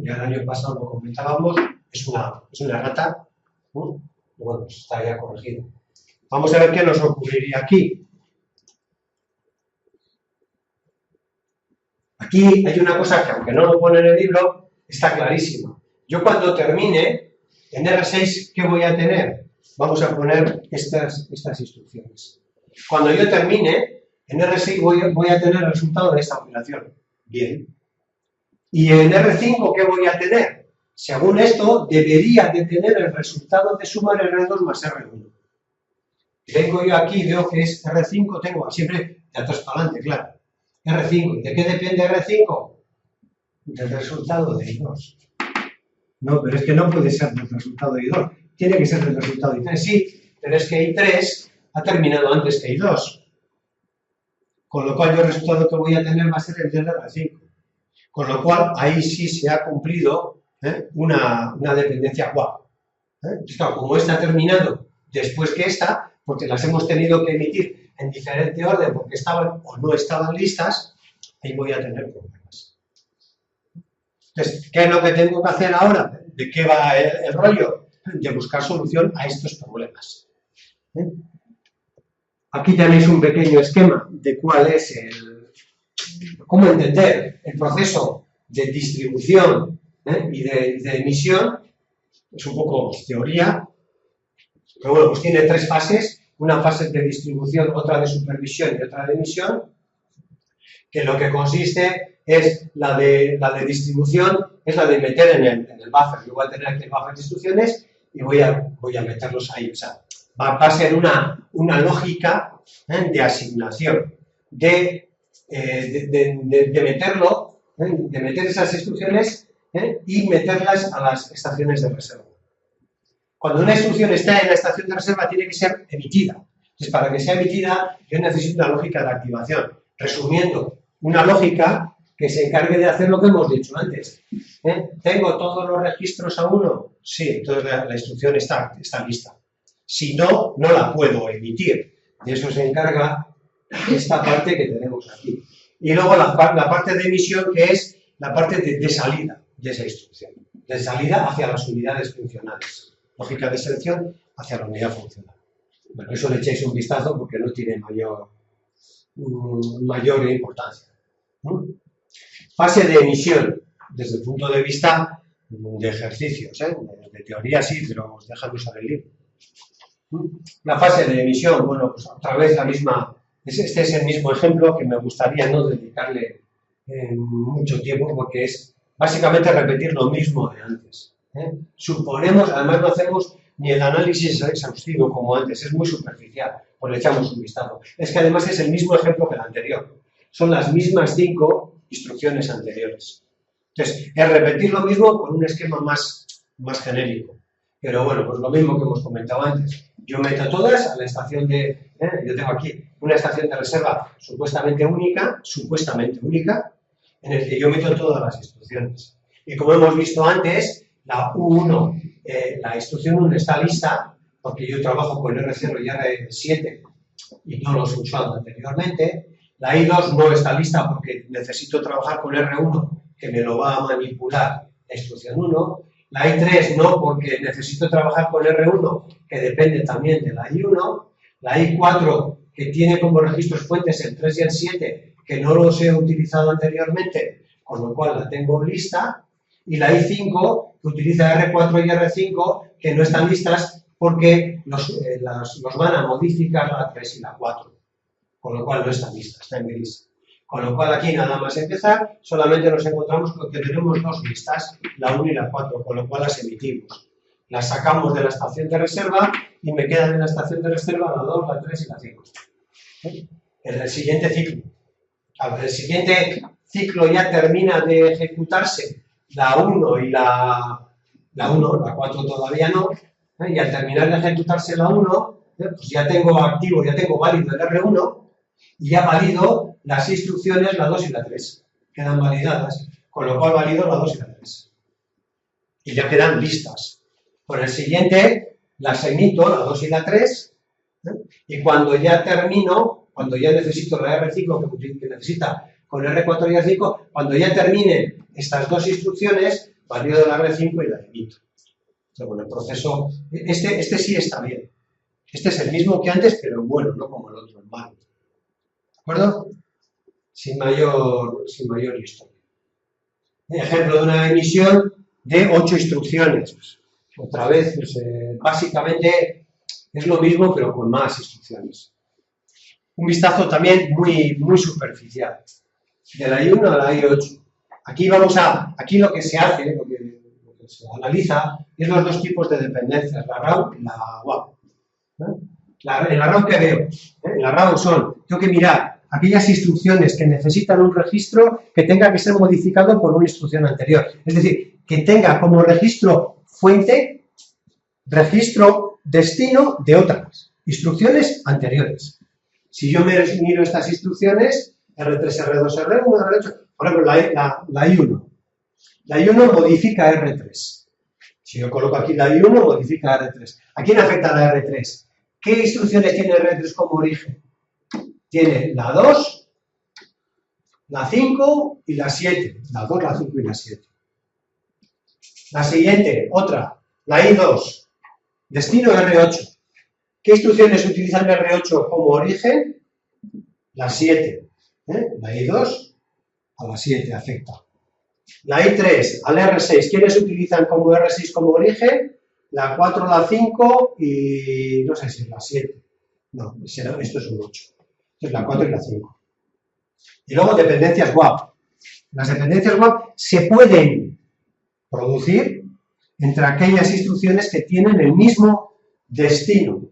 Ya el año pasado lo comentábamos, es una rata. Bueno, pues está ya corregido. Vamos a ver qué nos ocurriría aquí. Aquí hay una cosa que, aunque no lo pone en el libro, está clarísima. Yo cuando termine, en R6, ¿qué voy a tener? Vamos a poner estas instrucciones. Cuando yo termine, en R6 voy a tener el resultado de esta operación. Bien. Y en R5, ¿qué voy a tener? Según esto, debería de tener el resultado de sumar R2 más R1. Vengo yo aquí y veo que es R5, tengo siempre de atrás para adelante, claro. R5. ¿De qué depende R5? Del resultado de I2. No, pero es que no puede ser del resultado de I2. Tiene que ser del resultado de I3. Sí, pero es que I3 ha terminado antes que I2. Con lo cual yo el resultado que voy a tener va a ser el de R5. Con lo cual ahí sí se ha cumplido una dependencia WAP. Claro, como esta ha terminado después que esta, porque las hemos tenido que emitir en diferente orden porque estaban o no estaban listas, ahí voy a tener problemas. Entonces, ¿qué es lo que tengo que hacer ahora? ¿De qué va el rollo? De buscar solución a estos problemas. Aquí tenéis un pequeño esquema de cuál es cómo entender el proceso de distribución y de emisión. Es un poco teoría, pero bueno, pues tiene 3 fases. Una fase de distribución, otra de supervisión y otra de emisión, que lo que consiste es la de distribución, es la de meter en el buffer. Yo voy a tener aquí el buffer de instrucciones y voy a meterlos ahí. O sea, va a ser una lógica de asignación, de meterlo, de meter esas instrucciones y meterlas a las estaciones de reserva. Cuando una instrucción está en la estación de reserva, tiene que ser emitida. Entonces, para que sea emitida, yo necesito una lógica de activación. Resumiendo, una lógica que se encargue de hacer lo que hemos dicho antes. ¿Tengo todos los registros a 1? Sí, entonces la instrucción está lista. Si no, no la puedo emitir. De eso se encarga esta parte que tenemos aquí. Y luego la parte de emisión, que es la parte de salida de esa instrucción. De salida hacia las unidades funcionales. Lógica de selección hacia la unidad funcional. Bueno, eso le echéis un vistazo porque no tiene mayor importancia. Fase de emisión, desde el punto de vista de ejercicios, de teoría sí, pero os dejan usar el libro. La fase de emisión, bueno, pues otra vez la misma, este es el mismo ejemplo que me gustaría no dedicarle mucho tiempo porque es básicamente repetir lo mismo de antes. Suponemos, además no hacemos ni el análisis exhaustivo como antes, es muy superficial, pues le echamos un vistazo. Es que además es el mismo ejemplo que el anterior, son las mismas 5 instrucciones anteriores. Entonces, es repetir lo mismo con un esquema más genérico. Pero bueno, pues lo mismo que hemos comentado antes. Yo meto todas a la estación de... yo tengo aquí una estación de reserva supuestamente única, en el que yo meto todas las instrucciones. Y como hemos visto antes, la U1, la instrucción 1 está lista, porque yo trabajo con R0 y R7 y no los he usado anteriormente. La I2 no está lista porque necesito trabajar con R1, que me lo va a manipular la instrucción 1. La I3 no, porque necesito trabajar con R1, que depende también de la I1. La I4, que tiene como registros fuentes el 3 y el 7, que no los he utilizado anteriormente, con lo cual la tengo lista. Y la I5, que utiliza R4 y R5, que no están listas porque los van a modificar la 3 y la 4. Con lo cual no están listas, está en gris. Con lo cual aquí nada más empezar, solamente nos encontramos con que tenemos 2 listas, la 1 y la 4, con lo cual las emitimos. Las sacamos de la estación de reserva y me quedan en la estación de reserva la 2, la 3 y la 5. En el siguiente ciclo. El siguiente ciclo ya termina de ejecutarse la 1 y la 4 todavía no, y al terminar de ejecutarse la 1, pues ya tengo activo, ya tengo válido el R1, y ya valido las instrucciones, la 2 y la 3. Quedan validadas, con lo cual valido la 2 y la 3. Y ya quedan listas. Por el siguiente, las emito, la 2 y la 3, y cuando ya termino, cuando ya necesito la R5 que necesita con R4 y R5, cuando ya terminen estas 2 instrucciones, valido la R5 y la emito. Entonces, bueno, el proceso, este sí está bien. Este es el mismo que antes, pero bueno, no como el otro, el malo. ¿De acuerdo? Sin mayor historia. Ejemplo de una emisión de 8 instrucciones. Otra vez, pues, básicamente es lo mismo, pero con más instrucciones. Un vistazo también muy superficial. De la I1 a la I8. Aquí lo que se hace, lo que se analiza, es los 2 tipos de dependencias, la RAW y la WAP. En la RAW, ¿qué veo? En la RAW tengo que mirar aquellas instrucciones que necesitan un registro que tenga que ser modificado por una instrucción anterior. Es decir, que tenga como registro fuente, registro destino de otras instrucciones anteriores. Si yo miro estas instrucciones, R3, R2, R1, R8, por ejemplo, la I1. La I1 modifica R3. Si yo coloco aquí la I1, modifica R3. ¿A quién afecta la R3? ¿Qué instrucciones tiene R3 como origen? Tiene la 2, la 5 y la 7. La 2, la 5 y la 7. La siguiente, otra, la I2. Destino R8. ¿Qué instrucciones utilizan R8 como origen? La 7. La I2 a la 7 afecta. La I3 al R6. ¿Quiénes utilizan como R6 como origen? La 4, la 5 y no sé si la 7. No, esto es un 8. Entonces la 4 y la 5. Y luego dependencias WAP. Las dependencias WAP se pueden producir entre aquellas instrucciones que tienen el mismo destino.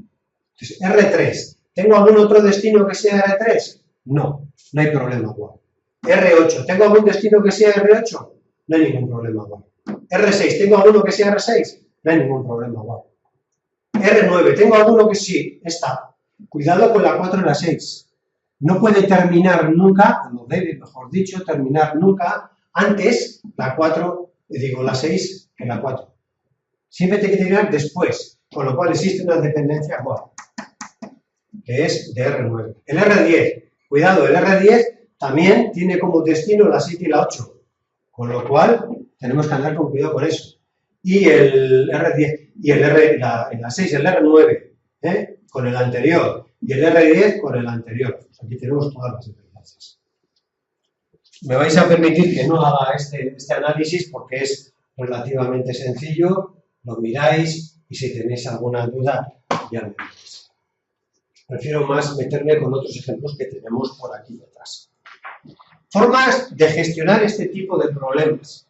Entonces, R3. ¿Tengo algún otro destino que sea R3? No, no hay problema WAP. R8. ¿Tengo algún destino que sea R8? No hay ningún problema WAP. R6. ¿Tengo alguno que sea R6? No hay ningún problema WAP. R9. ¿Tengo alguno que sí? Está. Cuidado con la 4 y la 6. No puede terminar nunca, no debe, mejor dicho, terminar nunca antes la 6 que la 4. Siempre tiene que terminar después. con lo cual existe una dependencia que es de R9. El R10, cuidado, el R10 también tiene como destino la 7 y la 8, con lo cual tenemos que andar con cuidado con eso. Y el R10, y la 6, el R9, con el anterior, y el R10 con el anterior. Aquí tenemos todas las dependencias. Me vais a permitir que no haga este análisis porque es relativamente sencillo, lo miráis y si tenéis alguna duda ya me diréis. Prefiero más meterme con otros ejemplos que tenemos por aquí detrás. Formas de gestionar este tipo de problemas.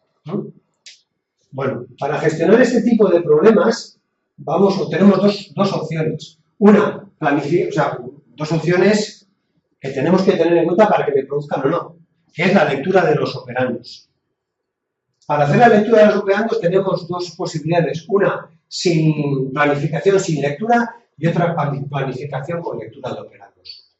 Bueno, para gestionar este tipo de problemas tenemos dos opciones. Una, dos opciones que tenemos que tener en cuenta para que me produzcan o no, que es la lectura de los operandos. Para hacer la lectura de los operandos tenemos dos posibilidades. Una, sin planificación, sin lectura, y otra, planificación con lectura de operandos.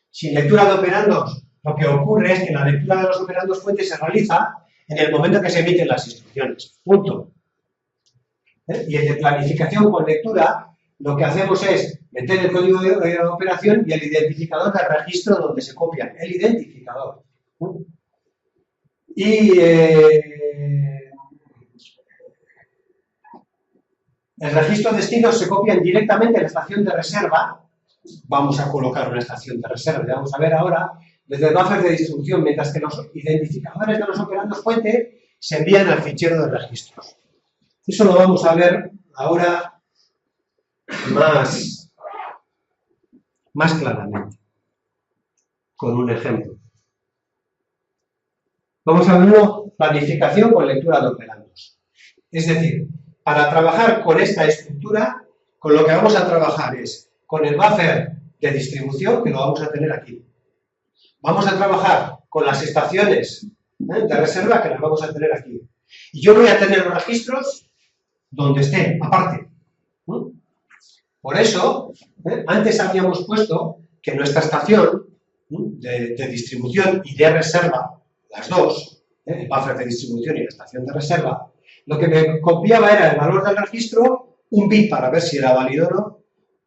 Sin lectura de operandos, lo que ocurre es que la lectura de los operandos fuentes se realiza en el momento que se emiten las instrucciones. Punto. Y en de planificación con lectura, lo que hacemos es meter el código de operación y el identificador del registro donde se copian. El identificador. Y el registro destino se copian directamente en la estación de reserva. Vamos a colocar una estación de reserva, ya vamos a ver ahora, desde el buffer de distribución, mientras que los identificadores de los operandos fuente se envían al fichero de registros. Eso lo vamos a ver ahora más claramente, con un ejemplo. Vamos a ver planificación con lectura de operandos. Es decir, para trabajar con esta estructura, con lo que vamos a trabajar es con el buffer de distribución, que lo vamos a tener aquí. Vamos a trabajar con las estaciones de reserva, que las vamos a tener aquí. Y yo voy a tener los registros donde estén, aparte. Por eso, antes habíamos puesto que nuestra estación de distribución y de reserva, las dos, el buffer de distribución y la estación de reserva, lo que me copiaba era el valor del registro, un bit para ver si era válido o no,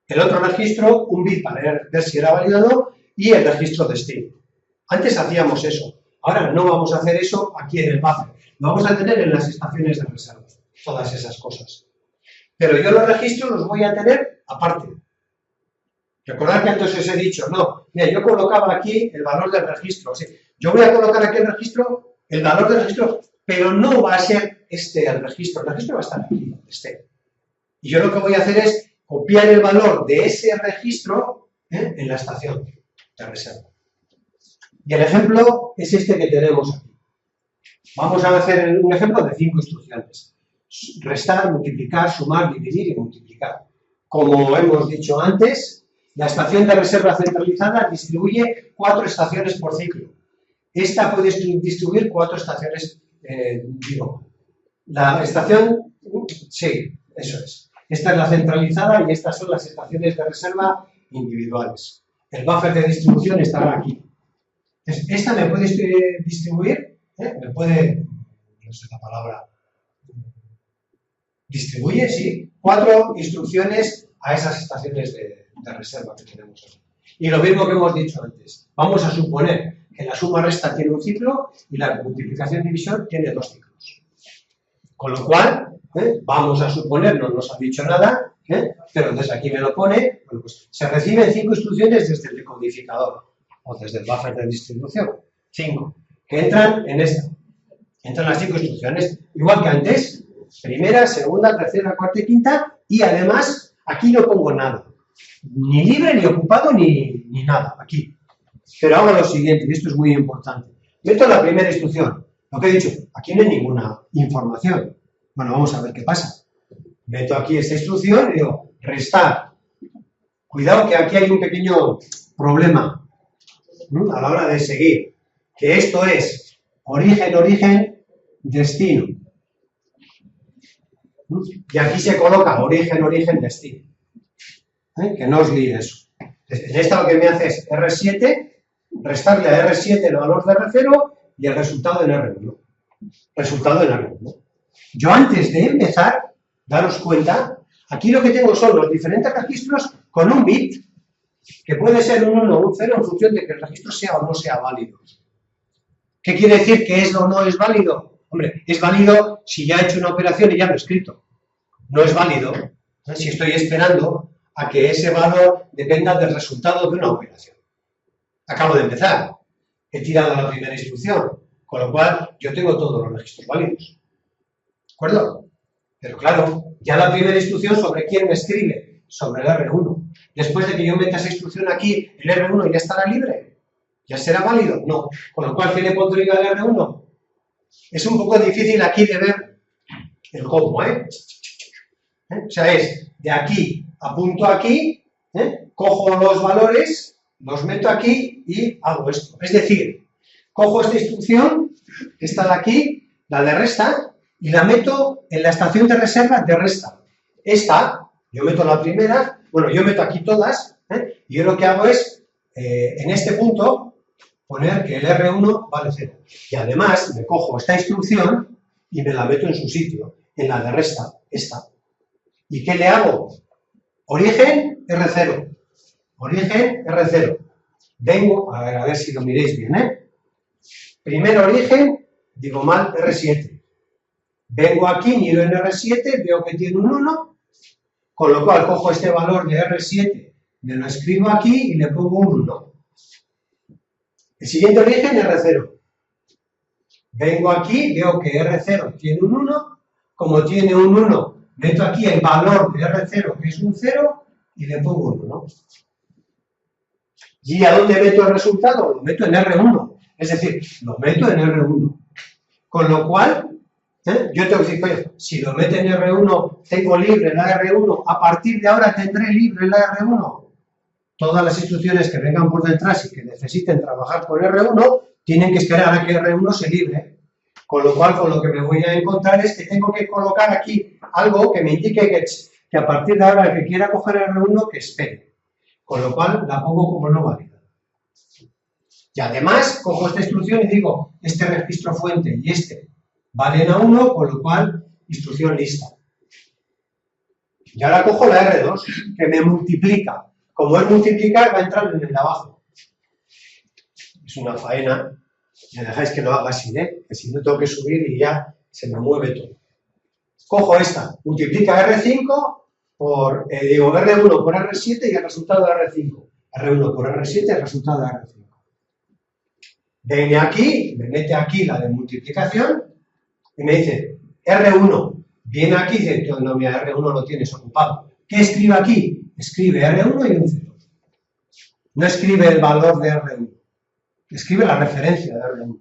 el otro registro, un bit para ver si era válido o no, y el registro destino. Antes hacíamos eso. Ahora no vamos a hacer eso aquí en el buffer. Lo vamos a tener en las estaciones de reserva, todas esas cosas. Pero yo los registros los voy a tener aparte. Recordad que antes os he dicho, no, mira, yo colocaba aquí el valor del registro. O sea, yo voy a colocar aquí el valor del registro, pero no va a ser el registro va a estar aquí, donde esté. Y yo lo que voy a hacer es copiar el valor de ese registro en la estación de reserva. Y el ejemplo es este que tenemos aquí. Vamos a hacer un ejemplo de 5 instrucciones. Restar, multiplicar, sumar, dividir y multiplicar. Como hemos dicho antes, la estación de reserva centralizada distribuye 4 estaciones por ciclo. Esta puede distribuir 4 estaciones, la estación, sí, eso es. Esta es la centralizada y estas son las estaciones de reserva individuales. El buffer de distribución estará aquí. Esta me puede distribuir, me puede, no sé la palabra, distribuye, sí, 4 instrucciones a esas estaciones de reserva que tenemos aquí. Y lo mismo que hemos dicho antes, vamos a suponer que la suma-resta tiene un ciclo y la multiplicación-división tiene 2 ciclos. Con lo cual, vamos a suponer, no nos ha dicho nada, pero desde aquí me lo pone, bueno, pues se reciben 5 instrucciones desde el decodificador o desde el buffer de distribución. 5, que entran en esta. Entran las 5 instrucciones, igual que antes, primera, segunda, tercera, cuarta y quinta, y además aquí no pongo nada. Ni libre, ni ocupado, ni nada, aquí. Pero hago lo siguiente, y esto es muy importante. Meto la primera instrucción. Lo que he dicho, aquí no hay ninguna información. Bueno, vamos a ver qué pasa. Meto aquí esta instrucción y digo, restar. Cuidado que aquí hay un pequeño problema a la hora de seguir. Que esto es origen, origen, destino. Y aquí se coloca origen, origen, destino. Que no os líe eso. En esta lo que me hace es R7, restarle a R7 el valor de R0 y el resultado en R1. Resultado en R1. Yo antes de empezar, daros cuenta, Aquí lo que tengo son los diferentes registros con un bit, que puede ser un 1 o un 0 en función de que el registro sea o no sea válido. ¿Qué quiere decir que es o no es válido? Hombre, es válido si ya he hecho una operación y ya lo he escrito. No es válido si estoy esperando a que ese valor dependa del resultado de una operación. Acabo de empezar. He tirado la primera instrucción, con lo cual yo tengo todos los registros válidos. ¿De acuerdo? Pero claro, ya la primera instrucción sobre quién me escribe, sobre el R1. Después de que yo meta esa instrucción aquí, ¿el R1 ya estará libre? ¿Ya será válido? No. Con lo cual, ¿qué le pondría al R1? Es un poco difícil aquí de ver el cómo, ¿eh? O sea, es de aquí, apunto aquí, cojo los valores, los meto aquí y hago esto. Es decir, cojo esta instrucción, esta de aquí, la de resta, y la meto en la estación de reserva de resta. Esta, yo meto la primera, bueno, yo meto aquí todas, y yo lo que hago es, en este punto, poner que el R1 vale 0. Y además, me cojo esta instrucción y me la meto en su sitio, en la de resta, esta. ¿Y qué le hago? Origen, R0. Origen, R0. Vengo, a ver si lo miréis bien, Primer origen, digo mal, R7. Vengo aquí, miro en R7, veo que tiene un 1, con lo cual cojo este valor de R7, me lo escribo aquí y le pongo un 1. El siguiente origen, R0. Vengo aquí, veo que R0 tiene un 1, como tiene un 1, meto aquí el valor de R0, que es un 0, y le pongo un 1. ¿Y a dónde meto el resultado? Lo meto en R1. Es decir, lo meto en R1. Con lo cual, yo tengo que decir, oye, si lo meto en R1, tengo libre la R1, a partir de ahora tendré libre la R1. Todas las instrucciones que vengan por detrás y que necesiten trabajar con R1, tienen que esperar a que R1 se libre. Con lo cual, con lo que me voy a encontrar es que tengo que colocar aquí algo que me indique que a partir de ahora el que quiera coger R1, que espere. Con lo cual, la pongo como no válida. Y además, cojo esta instrucción y digo, este registro fuente y este valen a 1, con lo cual, instrucción lista. Y ahora cojo la R2, que me multiplica. Como es multiplicar, va a entrar en el de abajo. Es una faena. Me dejáis que lo haga así, que si no tengo que subir y ya se me mueve todo. Cojo esta, multiplica R5 por, R1 por R7 y el resultado de R5. R1 por R7 y el resultado de R5. Viene aquí, me mete aquí la de multiplicación y me dice R1. Viene aquí y dice, no, mira, R1 lo tienes ocupado. ¿Qué escribe aquí? Escribe R1 y un 0. No escribe el valor de R1. Escribe la referencia de R1.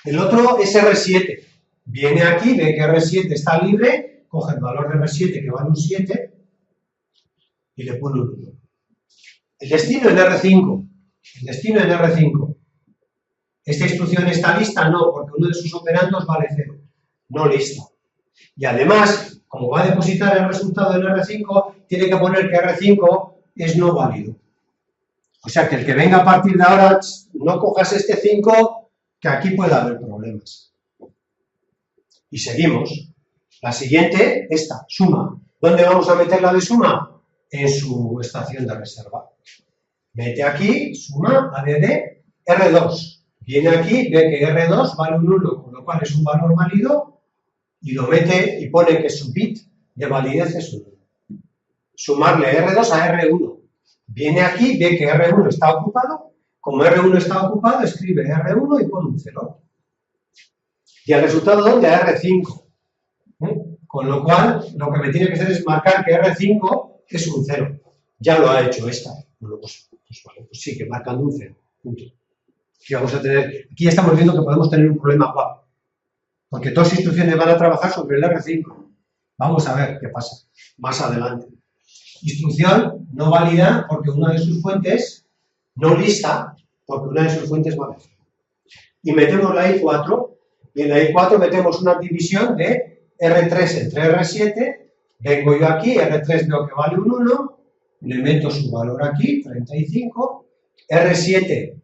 El otro es R7. Viene aquí, ve que R7 está libre, coge el valor de R7 que vale un 7 y le pone un 1. El destino en R5. El destino en R5. ¿Esta instrucción está lista? No, porque uno de sus operandos vale 0. No lista. Y además, como va a depositar el resultado en R5, tiene que poner que R5 es no válido. O sea, que el que venga a partir de ahora, no cojas este 5, que aquí puede haber problemas. Y seguimos. La siguiente, esta, suma. ¿Dónde vamos a meter la de suma? En su estación de reserva. Mete aquí, suma, add, R2. Viene aquí, ve que R2 vale un 1, con lo cual es un valor válido, y lo mete y pone que su bit de validez es 1. Sumarle R2 a R1. Viene aquí, ve que R1 está ocupado. Como R1 está ocupado, escribe R1 y pone un 0. Y el resultado, ¿dónde? A R5. Con lo cual, lo que me tiene que hacer es marcar que R5 es un 0. Ya lo ha hecho esta. Bueno, pues sí, que marcando un 0. Punto. Aquí, aquí ya estamos viendo que podemos tener un problema guapo. Porque todas las instrucciones van a trabajar sobre el R5. Vamos a ver qué pasa más adelante. Instrucción no válida porque una de sus fuentes, no lista porque una de sus fuentes vale 0. Y metemos la I4, y en la I4 metemos una división de R3 entre R7, vengo yo aquí, R3 veo que vale un 1, le meto su valor aquí, 35, R7,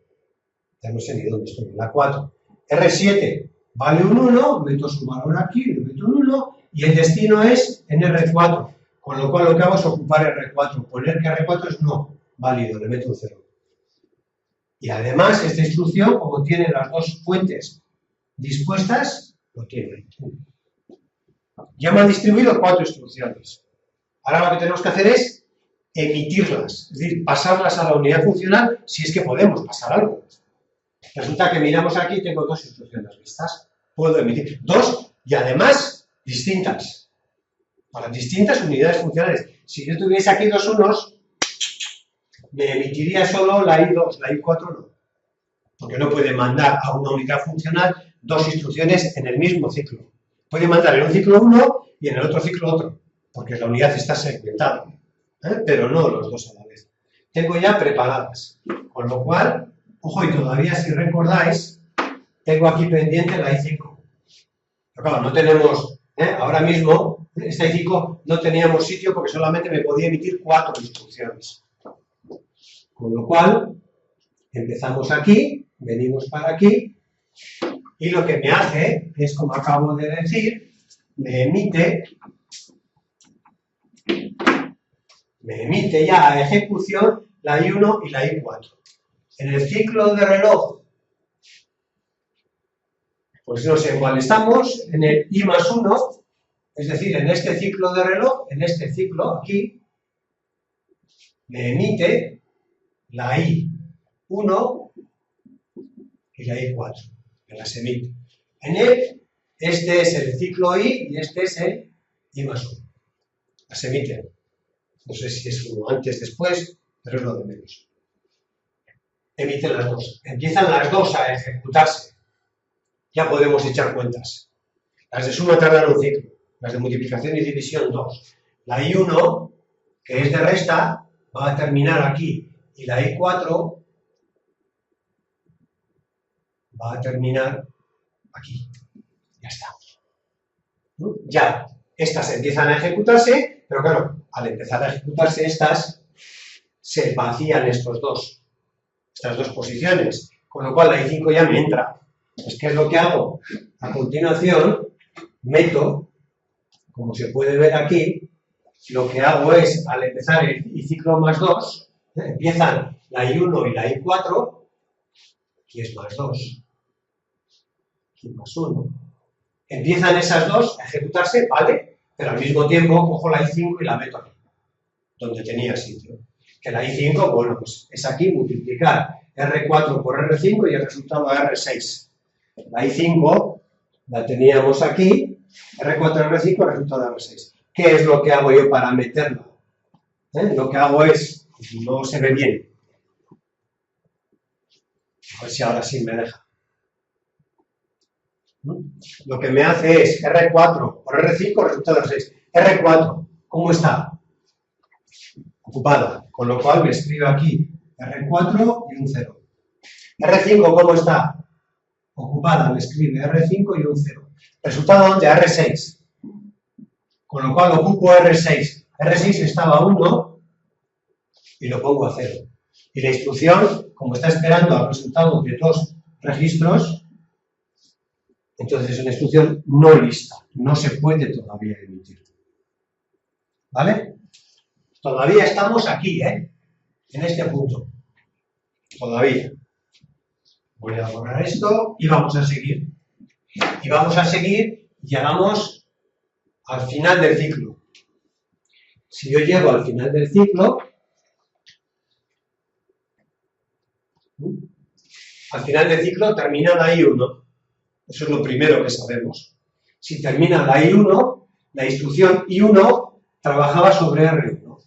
ya no sé ni dónde estoy, en la 4, R7 vale un 1, meto su valor aquí, le meto un 1, Y el destino es en R4, con lo cual lo que hago es ocupar R4. Poner que R4 es no válido, le meto un 0. Y además, esta instrucción, como tiene las dos fuentes dispuestas, lo tiene. Ya me han distribuido 4 instrucciones. Ahora lo que tenemos que hacer es emitirlas, es decir, pasarlas a la unidad funcional si es que podemos pasar algo. Resulta que miramos aquí y tengo 2 instrucciones vistas. Puedo emitir 2 y además distintas, para distintas unidades funcionales. Si yo tuviese aquí 2 unos, me emitiría solo la I2, la I4 no. Porque no puede mandar a una unidad funcional 2 instrucciones en el mismo ciclo. Puede mandar en un ciclo uno y en el otro ciclo otro, porque la unidad está segmentada, pero no los 2 a la vez. Tengo ya preparadas, con lo cual, ojo, y todavía si recordáis, tengo aquí pendiente la I5. Pero claro, no tenemos, ahora mismo, esta I5 no teníamos sitio porque solamente me podía emitir 4 instrucciones. Con lo cual, empezamos aquí, venimos para aquí, y lo que me hace es, como acabo de decir, me emite ya a ejecución la I1 y la I4. En el ciclo de reloj, pues no sé en cuál estamos, en el I+1, es decir, en este ciclo de reloj, en este ciclo aquí, me emite la I1 y la I4, me las emite. Este es el ciclo I y este es el I+1. Las emiten. No sé si es uno antes, después, pero es lo de menos. Emiten las dos. Empiezan las dos a ejecutarse. Ya podemos echar cuentas. Las de suma tardan un ciclo. Las de multiplicación y división 2. La I1, que es de resta, va a terminar aquí. Y la I4 va a terminar aquí. Ya está. Ya, estas empiezan a ejecutarse, pero claro, al empezar a ejecutarse estas, se vacían estas dos posiciones, con lo cual la I5 ya me entra. Pues, ¿qué es lo que hago? A continuación, meto, como se puede ver aquí, lo que hago es, al empezar el I-ciclo más 2, empiezan la I1 y la I4, y es más 2, y más 1. Empiezan esas dos a ejecutarse, ¿vale? Pero al mismo tiempo cojo la I5 y la meto aquí, donde tenía sitio. Que la I5, bueno, pues es aquí multiplicar R4 por R5 y el resultado es R6. La I5 la teníamos aquí, R4, R5, resultado de R6. ¿Qué es lo que hago yo para meterla? Lo que hago es, no se ve bien. A ver si ahora sí me deja. Lo que me hace es R4 por R5, resultado de R6. R4, ¿cómo está? Ocupada, con lo cual me escribo aquí R4 y un 0. R5, ¿cómo está? Ocupada, me escribe R5 y un 0. Resultado ¿dónde? R6. Con lo cual ocupo R6. R6 estaba a 1 y lo pongo a 0. Y la instrucción, como está esperando al resultado de 2 registros, entonces es una instrucción no lista. No se puede todavía emitir. ¿Vale? Todavía estamos aquí, en este punto. Todavía. Voy a borrar esto y vamos a seguir. Y vamos a seguir y llegamos al final del ciclo. Si yo llego al final del ciclo, termina la I1. Eso es lo primero que sabemos. Si termina la I1, la instrucción I1 trabajaba sobre R1.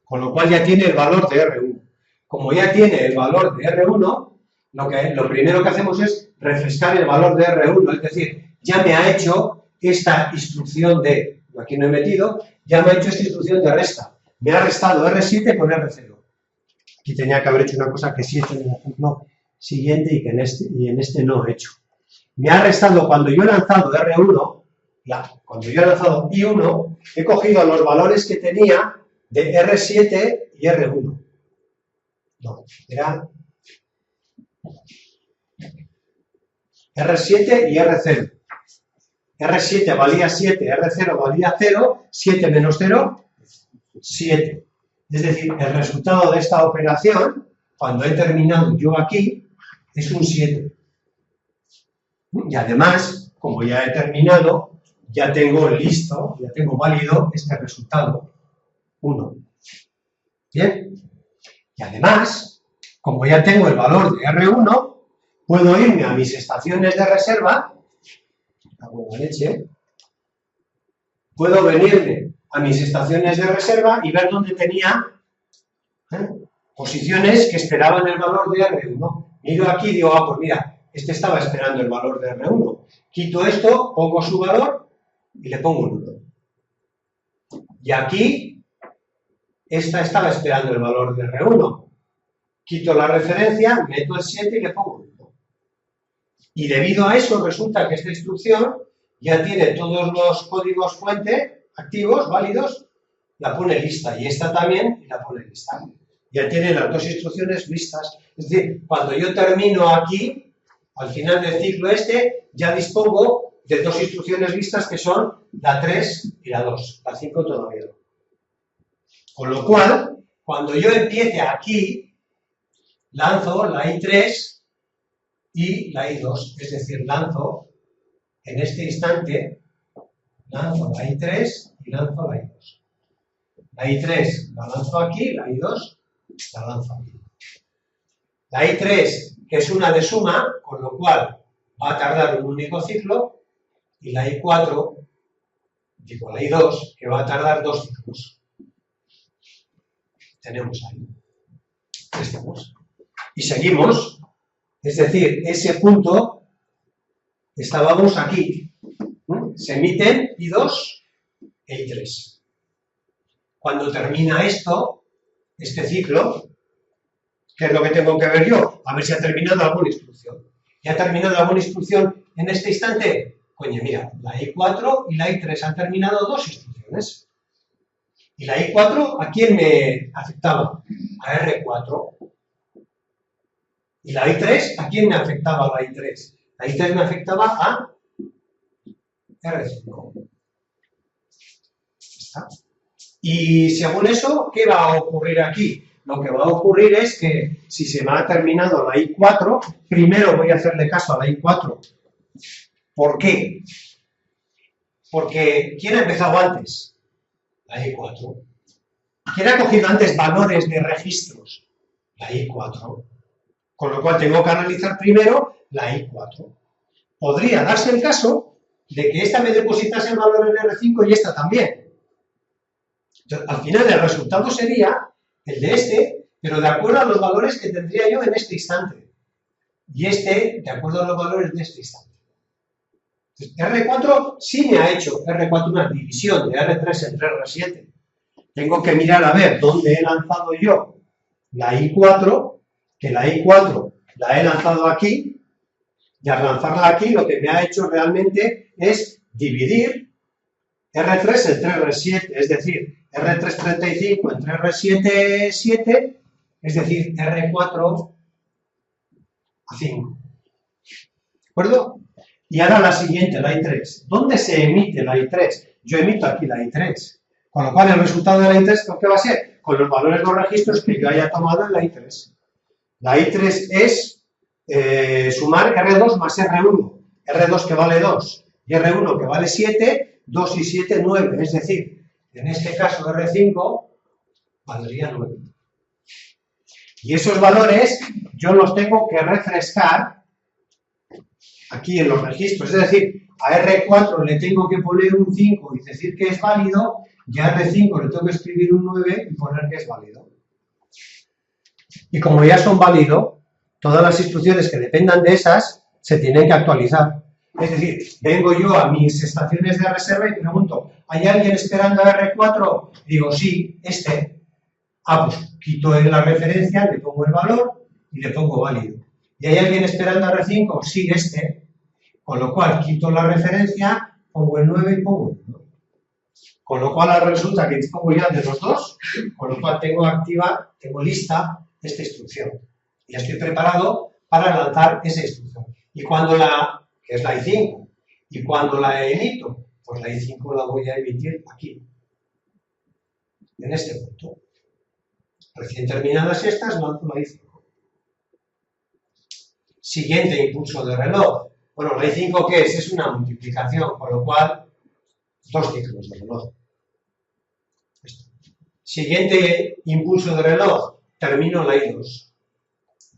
Con lo cual ya tiene el valor de R1. Como ya tiene el valor de R1, lo primero que hacemos es refrescar el valor de R1. Es decir, ya me ha hecho esta instrucción de, aquí no he metido, ya me ha hecho esta instrucción de resta. Me ha restado R7 con R0. Aquí tenía que haber hecho una cosa que sí he hecho en el ejemplo siguiente y que en este no he hecho. Me ha restado cuando yo he lanzado R1, cuando yo he lanzado I1, he cogido los valores que tenía de R7 y R1. No, era R7 y R0. R7 valía 7, R0 valía 0, 7 menos 0, 7. Es decir, el resultado de esta operación, cuando he terminado yo aquí, es un 7. Y además, como ya he terminado, ya tengo listo, ya tengo válido este resultado, 1. ¿Bien? Y además, como ya tengo el valor de R1, puedo irme a mis estaciones de reserva, cago en la leche, puedo venirme a mis estaciones de reserva y ver dónde tenía posiciones que esperaban el valor de R1. Miro aquí y digo, ah, pues mira, este estaba esperando el valor de R1. Quito esto, pongo su valor y le pongo un 1. Y aquí, esta estaba esperando el valor de R1. Quito la referencia, meto el 7 y le pongo un 1. Y debido a eso, resulta que esta instrucción ya tiene todos los códigos fuente activos, válidos, la pone lista. Y esta también la pone lista. Ya tiene las dos instrucciones listas. Es decir, cuando yo termino aquí, al final del ciclo ya dispongo de dos instrucciones listas que son la 3 y la 2. La 5 todavía no. Con lo cual, cuando yo empiece aquí, lanzo la I3 y la I2. Es decir, lanzo en este instante, lanzo la I3 y lanzo la I2. La I3 la lanzo aquí, la I2 la lanzo aquí. La I3, que es una de suma, con lo cual va a tardar un único ciclo, y la I4, digo la I2, que va a tardar 2 ciclos. Tenemos ahí. Estamos. Y seguimos. Es decir, ese punto, estábamos aquí. Se emiten I2 e I3. Cuando termina esto, este ciclo, ¿qué es lo que tengo que ver yo? A ver si ha terminado alguna instrucción. ¿Ya ha terminado alguna instrucción en este instante? Coño, mira, la I4 y la I3 han terminado 2 instrucciones. ¿Y la I4 a quién me afectaba? A R4. ¿Y la I3 a quién me afectaba la I3? La I3 me afectaba a R5. ¿Está? Y según eso, ¿qué va a ocurrir aquí? Lo que va a ocurrir es que si se me ha terminado la I4, primero voy a hacerle caso a la I4. ¿Por qué? Porque ¿quién ha empezado antes? La I4. ¿Quién ha cogido antes valores de registros? La I4. Con lo cual tengo que analizar primero la I4. Podría darse el caso de que esta me depositase el valor en R5 y esta también. Entonces, al final el resultado sería el de este, pero de acuerdo a los valores que tendría yo en este instante. Y este, de acuerdo a los valores de este instante. Entonces, R4 sí me ha hecho R4 una división de R3 entre R7. Tengo que mirar a ver dónde he lanzado yo la I4, que la I4 la he lanzado aquí, y al lanzarla aquí lo que me ha hecho realmente es dividir R3 entre R7, es decir, R335 entre R7, 7, es decir, R4 a 5. ¿De acuerdo? Y ahora la siguiente, la I3. ¿Dónde se emite la I3? Yo emito aquí la I3. Con lo cual el resultado de la I3, ¿con qué va a ser? Con los valores de los registros que yo haya tomado en la I3. La I3 es sumar R2 más R1. R2 que vale 2 y R1 que vale 7, 2 y 7, 9. Es decir, en este caso R5 valdría 9. Y esos valores yo los tengo que refrescar aquí en los registros. Es decir, a R4 le tengo que poner un 5 y decir que es válido, y a R5 le tengo que escribir un 9 y poner que es válido. Y como ya son válidos, todas las instrucciones que dependan de esas se tienen que actualizar. Es decir, vengo yo a mis estaciones de reserva y pregunto, ¿hay alguien esperando a R4? Digo, sí, este. Ah, pues quito la referencia, le pongo el valor y le pongo válido. ¿Y hay alguien esperando a R5? Sí, este. Con lo cual, quito la referencia, pongo el 9 y pongo el 1. Con lo cual, ahora resulta que dispongo ya de los dos, con lo cual tengo activa, tengo lista esta instrucción. Ya estoy preparado para lanzar esa instrucción. Y cuando que es la I5, ¿Y cuándo la emito? Pues la I5 la voy a emitir aquí, en este punto. Recién terminadas estas, lanzo la I5. Siguiente impulso de reloj. Bueno, la I5, ¿qué es? Es una multiplicación, con lo cual, 2 ciclos de reloj. Siguiente impulso de reloj, termino la I2.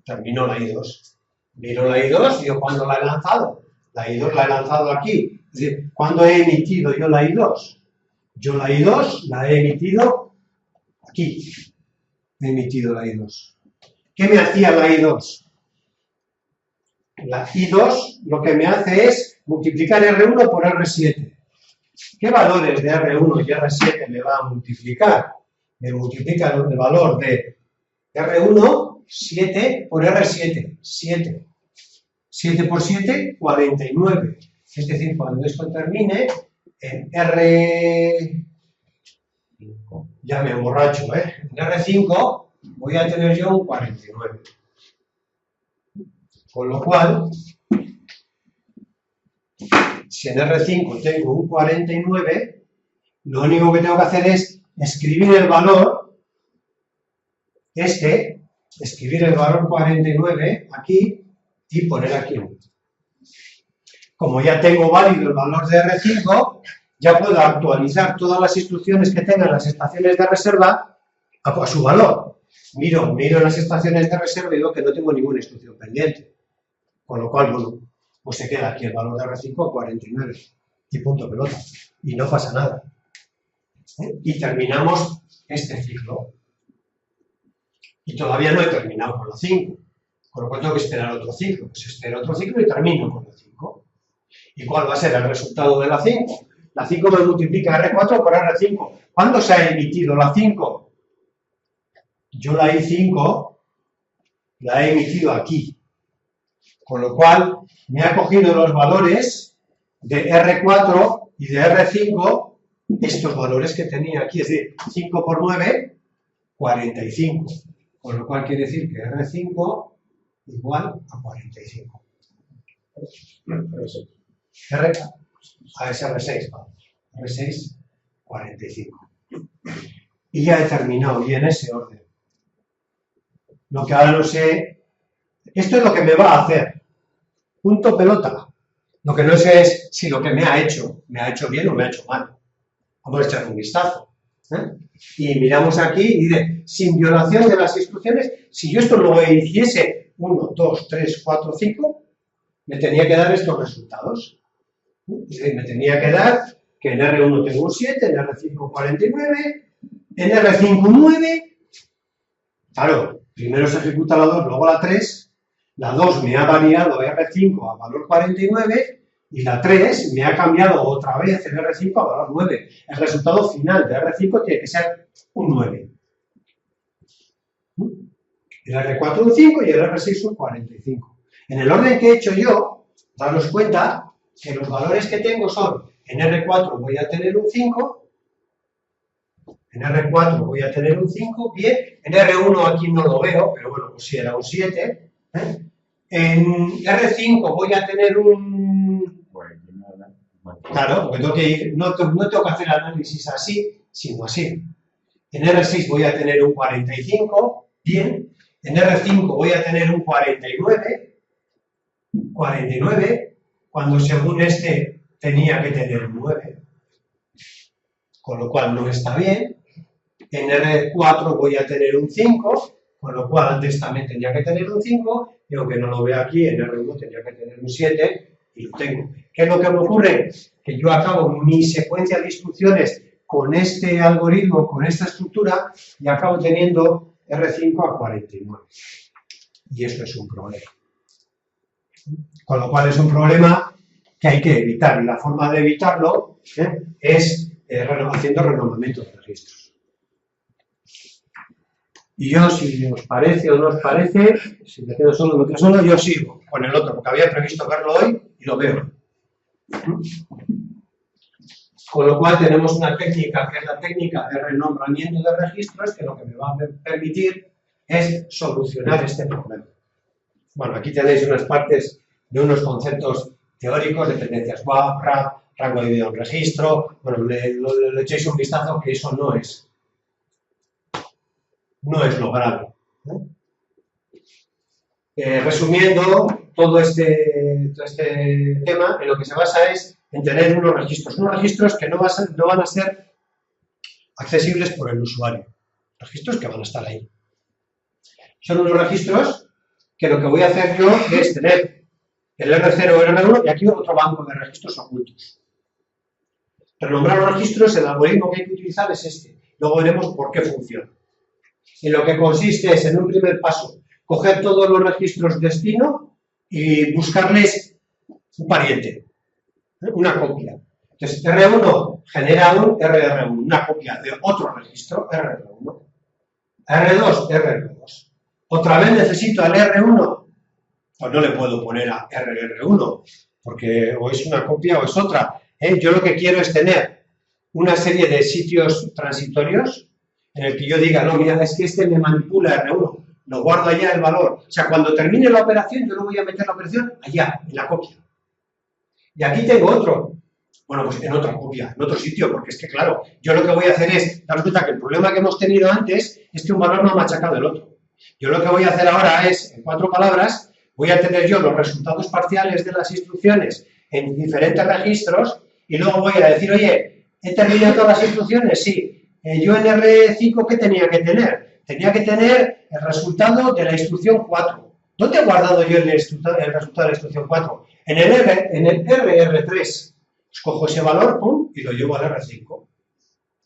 Termino la I2. Miro la I2, ¿yo cuándo la he lanzado? La I2 la he lanzado aquí. Es decir, ¿cuándo he emitido yo la I2? Yo la I2 la he emitido aquí. He emitido la I2. ¿Qué me hacía la I2? La I2 lo que me hace es multiplicar R1 por R7. ¿Qué valores de R1 y R7 me va a multiplicar? Me multiplica el valor de R1, 7 por R7, 7. 7 por 7, 49. Es decir, cuando esto termine, en R... Ya me emborracho, ¿eh? En R5 voy a tener yo un 49. Con lo cual, si en R5 tengo un 49, lo único que tengo que hacer es escribir el valor, escribir el valor 49 aquí y poner aquí 1. Como ya tengo válido el valor de R5, ya puedo actualizar todas las instrucciones que tengan las estaciones de reserva a su valor. Miro las estaciones de reserva y veo que no tengo ninguna instrucción pendiente. Con lo cual, bueno, pues se queda aquí el valor de R5 a 49. Y punto pelota. Y no pasa nada. Y terminamos este ciclo. Y todavía no he terminado con la 5. Con lo cual tengo que esperar otro ciclo. Pues espero otro ciclo y termino con la 5. ¿Y cuál va a ser el resultado de la 5? La 5 me multiplica R4 por R5. ¿Cuándo se ha emitido la 5? Yo la I5 la he emitido aquí. Con lo cual, me ha cogido los valores de R4 y de R5, estos valores que tenía aquí, es decir, 5 por 9, 45. Con lo cual quiere decir que R5 igual a 45. Es R6, vamos. R6, 45. Y ya he terminado, y en ese orden. Lo que ahora no sé, esto es lo que me va a hacer. Punto pelota. Lo que no sé es si lo que me ha hecho bien o me ha hecho mal. Vamos a echar un vistazo. Y miramos aquí y dice, sin violación de las instrucciones, si yo esto lo hiciese 1, 2, 3, 4, 5, me tenía que dar estos resultados. Es decir, me tenía que dar que en R1 tengo un 7, en R5 49, en R5 9. Claro, primero se ejecuta la 2, luego la 3. La 2 me ha variado R5 a valor 49 y la 3 me ha cambiado otra vez el R5 a valor 9. El resultado final de R5 tiene que ser un 9. El R4 un 5 y el R6 un 45. En el orden que he hecho yo, daros cuenta que los valores que tengo son, en R4 voy a tener un 5, en R4 voy a tener un 5, bien, en R1 aquí no lo veo, pero bueno, pues sí era un 7, En R5 voy a tener un... Claro, porque tengo que ir, no tengo que hacer análisis así, sino así. En R6 voy a tener un 45, bien. En R5 voy a tener un 49, cuando según este tenía que tener un 9. Con lo cual no está bien. En R4 voy a tener un 5, con lo cual antes también tenía que tener un 5, y aunque no lo vea aquí, en R1 tenía que tener un 7, y lo tengo. ¿Qué es lo que me ocurre? Que yo acabo mi secuencia de instrucciones con este algoritmo, con esta estructura, y acabo teniendo R5 a 49. Y esto es un problema. Con lo cual es un problema que hay que evitar, y la forma de evitarlo es haciendo renombramiento de registros. Y yo, si os parece o no os parece, si me quedo solo, yo sigo con el otro, porque había previsto verlo hoy y lo veo. Con lo cual tenemos una técnica que es la técnica de renombramiento de registros, que lo que me va a permitir es solucionar este problema. Bueno, aquí tenéis unas partes de unos conceptos teóricos, dependencias WAP, RAP, rango dividido en registro. Bueno, le echéis un vistazo que eso no es lograble. Resumiendo, todo este tema en lo que se basa es en tener unos registros que no van a ser accesibles por el usuario, registros que van a estar ahí. Son unos registros que lo que voy a hacer yo es tener el R0 o el R1 y aquí otro banco de registros ocultos. Renombrar los registros, el algoritmo que hay que utilizar es este. Luego veremos por qué funciona. En lo que consiste es, en un primer paso, coger todos los registros destino y buscarles un pariente, una copia. Entonces, R1 genera un RR1, una copia de otro registro, RR1. R2, RR2. Otra vez necesito al R1, pues no le puedo poner a RR1, porque o es una copia o es otra. Yo lo que quiero es tener una serie de sitios transitorios en el que yo diga, no, mira, es que este me manipula R1, lo guardo allá el valor. O sea, cuando termine la operación, yo no voy a meter la operación allá, en la copia. Y aquí tengo otro. Bueno, pues en otra copia, en otro sitio, porque es que, claro, yo lo que voy a hacer es, daros cuenta que el problema que hemos tenido antes es que un valor no ha machacado el otro. Yo lo que voy a hacer ahora es, en 4 palabras, voy a tener yo los resultados parciales de las instrucciones en diferentes registros y luego voy a decir, oye, ¿he terminado todas las instrucciones? Sí. Yo en R5, ¿qué tenía que tener? Tenía que tener el resultado de la instrucción 4. ¿Dónde he guardado yo el resultado de la instrucción 4? En el RR3. Cojo ese valor, pum, y lo llevo al R5.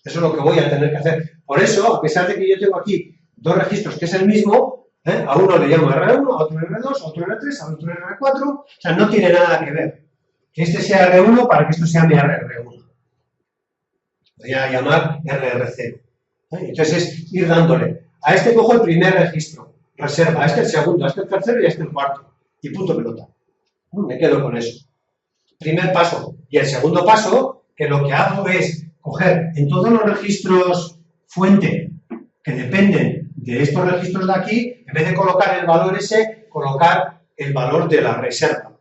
Eso es lo que voy a tener que hacer. Por eso, a pesar de que yo tengo aquí 2 registros que es el mismo, a uno le llamo R1, a otro R2, a otro R3, a otro R4, o sea, no tiene nada que ver. Que este sea R1 para que esto sea mi RR1. Voy a llamar RR0. Entonces es ir dándole. A este cojo el primer registro, reserva, a este el segundo, a este el tercero y a este el cuarto. Y punto pelota. Me quedo con eso. Primer paso. Y el segundo paso, que lo que hago es coger en todos los registros fuente que dependen de estos registros de aquí, en vez de colocar el valor ese, colocar el valor de la reserva.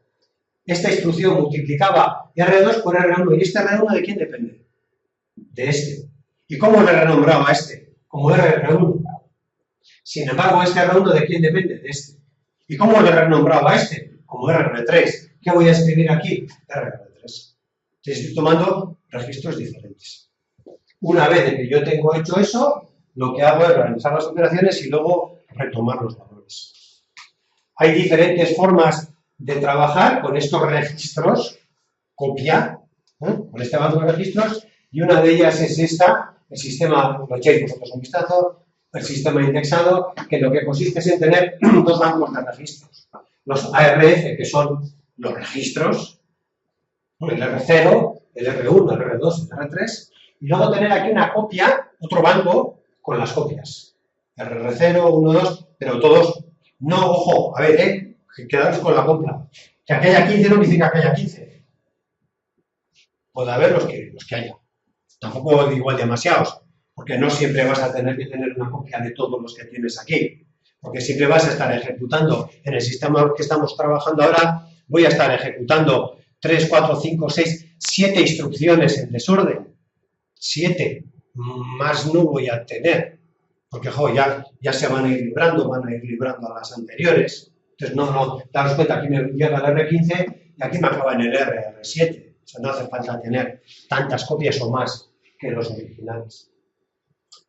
Esta instrucción multiplicaba R2 por R1. ¿Y este R1 de quién depende? De este. ¿Y cómo le renombraba a este? Como RR1. Sin embargo, este R1 de quién depende? De este. ¿Y cómo le renombraba a este? Como RR3. ¿Qué voy a escribir aquí? RR3. Estoy tomando registros diferentes. Una vez que yo tengo hecho eso, lo que hago es realizar las operaciones y luego retomar los valores. Hay diferentes formas de trabajar con estos registros, copia, con este banco de registros, y una de ellas es esta, el sistema, lo echéis vosotros un vistazo, el sistema indexado, que lo que consiste es en tener 2 bancos de registros. Los ARF, que son los registros, el R0, el R1, el R2, el R3, y luego tener aquí una copia, otro banco, con las copias. RR0, 1, 2, pero todos, no, ojo, a ver, quedaros con la copla. Que aquí haya 15 no significa que haya 15. Puede haber los que haya. Tampoco igual demasiados, porque no siempre vas a tener que tener una copia de todos los que tienes aquí. Porque siempre vas a estar ejecutando, en el sistema que estamos trabajando ahora, voy a estar ejecutando 3, 4, 5, 6, 7 instrucciones en desorden. 7. Más no voy a tener. Porque, ya se van a ir librando a las anteriores. Entonces, no, daros cuenta, aquí me llega el R15 y aquí me acaba en el RR7. O sea, no hace falta tener tantas copias o más que los originales.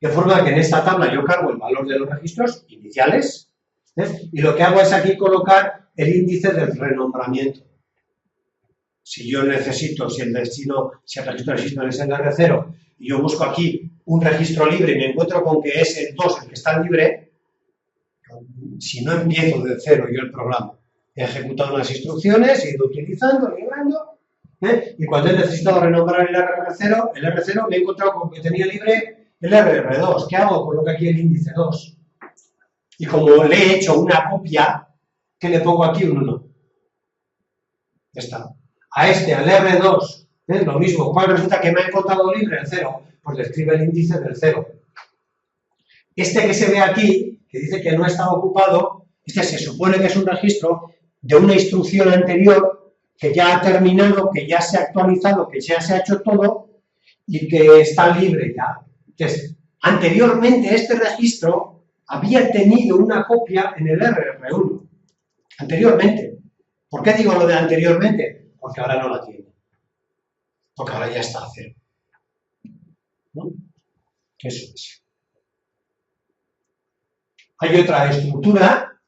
De forma que en esta tabla yo cargo el valor de los registros iniciales, y lo que hago es aquí colocar el índice del renombramiento. Si yo necesito, si el registro de registro es el R0, y yo busco aquí un registro libre y me encuentro con que es el 2 el que está libre, si no empiezo de cero yo el programa, he ejecutado unas instrucciones, he ido utilizando, librando, y cuando he necesitado renombrar el R0 me he encontrado con que tenía libre el RR2. ¿Qué hago? Coloco aquí el índice 2. Y como le he hecho una copia, ¿qué le pongo aquí? Un 1. Ya está. A este, al R2, lo mismo. ¿Cuál resulta que me ha encontrado libre? El 0. Pues le escribe el índice del 0. Este que se ve aquí, que dice que no está ocupado, este se supone que es un registro de una instrucción anterior que ya ha terminado, que ya se ha actualizado, que ya se ha hecho todo y que está libre ya. Entonces, anteriormente este registro había tenido una copia en el RR1. Anteriormente. ¿Por qué digo lo de anteriormente? Porque ahora no la tiene. Porque ahora ya está a cero. ¿No? Eso es. Hay otra estructura,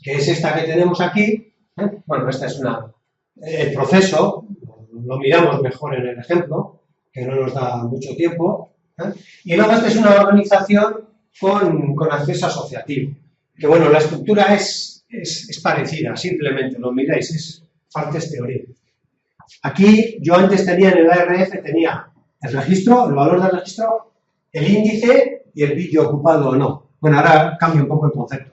que es esta que tenemos aquí. Bueno, esta es el proceso, lo miramos mejor en el ejemplo, que no nos da mucho tiempo. Y luego esta es una organización con acceso asociativo. Que bueno, la estructura es parecida, simplemente lo miráis, es partes teoría. Aquí yo antes tenía en el ARF, tenía el registro, el valor del registro, el índice y el bit ocupado o no. Bueno, ahora cambia un poco el concepto.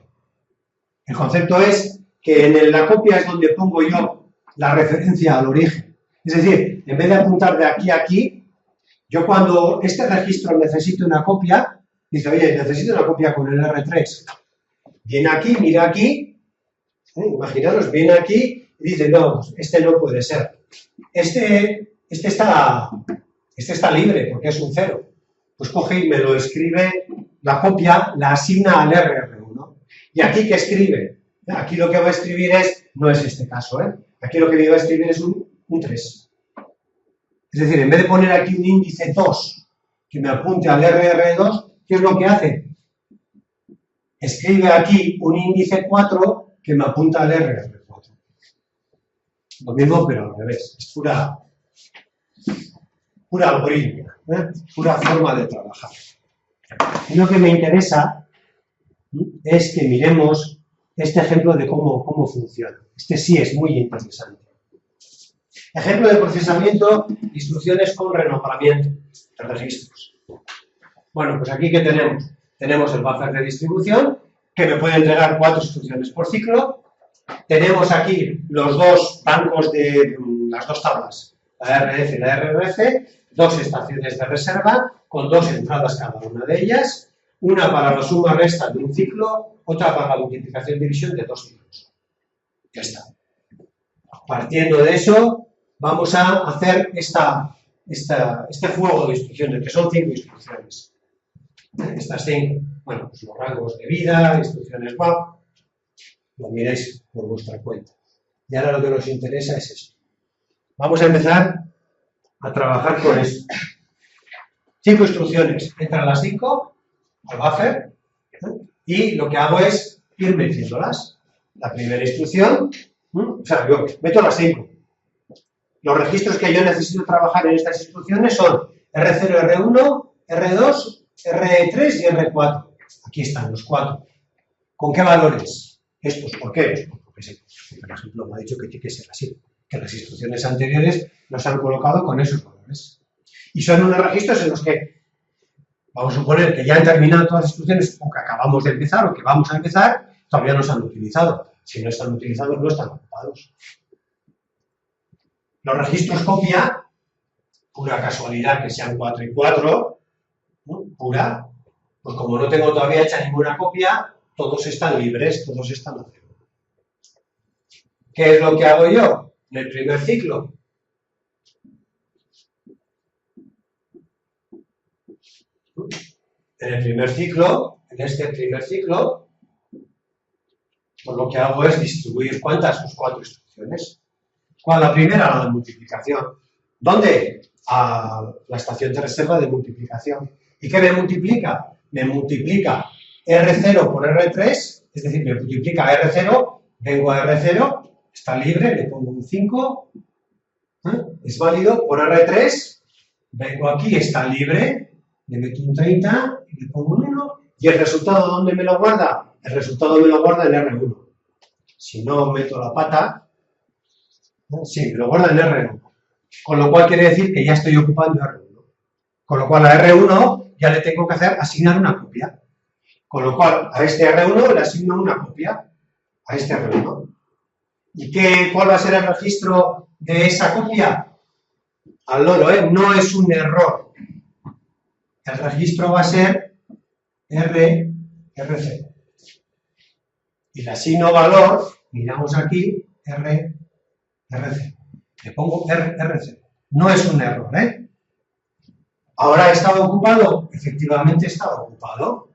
El concepto es que en la copia es donde pongo yo la referencia al origen. Es decir, en vez de apuntar de aquí a aquí, yo cuando este registro necesito una copia, dice, oye, necesito una copia con el R3. Viene aquí, mira aquí, imaginaros, viene aquí y dice, no, este no puede ser. Este está libre porque es un 0. Pues coge y me lo escribe, la copia la asigna al RR1. ¿Y aquí qué escribe? Aquí lo que va a escribir no es este caso, Aquí lo que me va a escribir es un 3. Es decir, en vez de poner aquí un índice 2 que me apunte al RR2, ¿qué es lo que hace? Escribe aquí un índice 4 que me apunta al RR4. Lo mismo, pero al revés. Es pura algoritmia, pura forma de trabajar. Y lo que me interesa es que miremos este ejemplo de cómo funciona. Este sí es muy interesante. Ejemplo de procesamiento, instrucciones con renombramiento de registros. Bueno, pues aquí ¿qué tenemos? Tenemos el buffer de distribución, que me puede entregar 4 instrucciones por ciclo. Tenemos aquí los dos bancos de las dos tablas, la RF y la RRF, 2 estaciones de reserva, con 2 entradas cada una de ellas, una para la suma-resta de un ciclo, otra para la multiplicación-división de 2 ciclos. Ya está. Partiendo de eso, vamos a hacer este juego de instrucciones, que son 5 instrucciones. Estas 5, bueno, pues los rangos de vida, instrucciones WAP, lo miréis por vuestra cuenta. Y ahora lo que nos interesa es esto. Vamos a empezar a trabajar con esto. 5 instrucciones. Entran las 5 al buffer y lo que hago es ir metiéndolas. La primera instrucción, o sea, yo meto las 5. Los registros que yo necesito trabajar en estas instrucciones son R0, R1, R2, R3 y R4. Aquí están los 4. ¿Con qué valores? Estos. ¿Por qué? Pues porque sí. Por ejemplo, me ha dicho que tiene que ser así. Que las instrucciones anteriores nos han colocado con esos valores. Y son unos registros en los que vamos a suponer que ya han terminado todas las instrucciones o que acabamos de empezar o que vamos a empezar, todavía no se han utilizado. Si no están utilizados, no están ocupados. Los registros copia, pura casualidad que sean 4 y 4, ¿no? Pura, pues como no tengo todavía hecha ninguna copia, todos están libres, todos están a cero. ¿Qué es lo que hago yo en el primer ciclo? En el primer ciclo, en este primer ciclo, pues lo que hago es distribuir ¿cuántas? Pues 4 instrucciones. ¿Cuál? La primera, la de multiplicación. ¿Dónde? A la estación de reserva de multiplicación. ¿Y qué me multiplica? Me multiplica R0 por R3, es decir, me multiplica R0, vengo a R0, está libre, le pongo un 5, es válido, por R3, vengo aquí, está libre, le meto un 30, y le pongo un 1, y el resultado, ¿dónde me lo guarda? El resultado me lo guarda en R1. Si no meto la pata, sí, me lo guarda en R1. Con lo cual quiere decir que ya estoy ocupando R1. Con lo cual a R1 ya le tengo que asignar una copia. Con lo cual a este R1 le asigno una copia. A este R1. ¿Y cuál va a ser el registro de esa copia? Al loro, no es un error. El registro va a ser R0. Y le asigno valor, miramos aquí, R0. R0. Le pongo R0. No es un error, ¿eh? ¿Ahora estaba ocupado? Efectivamente estaba ocupado.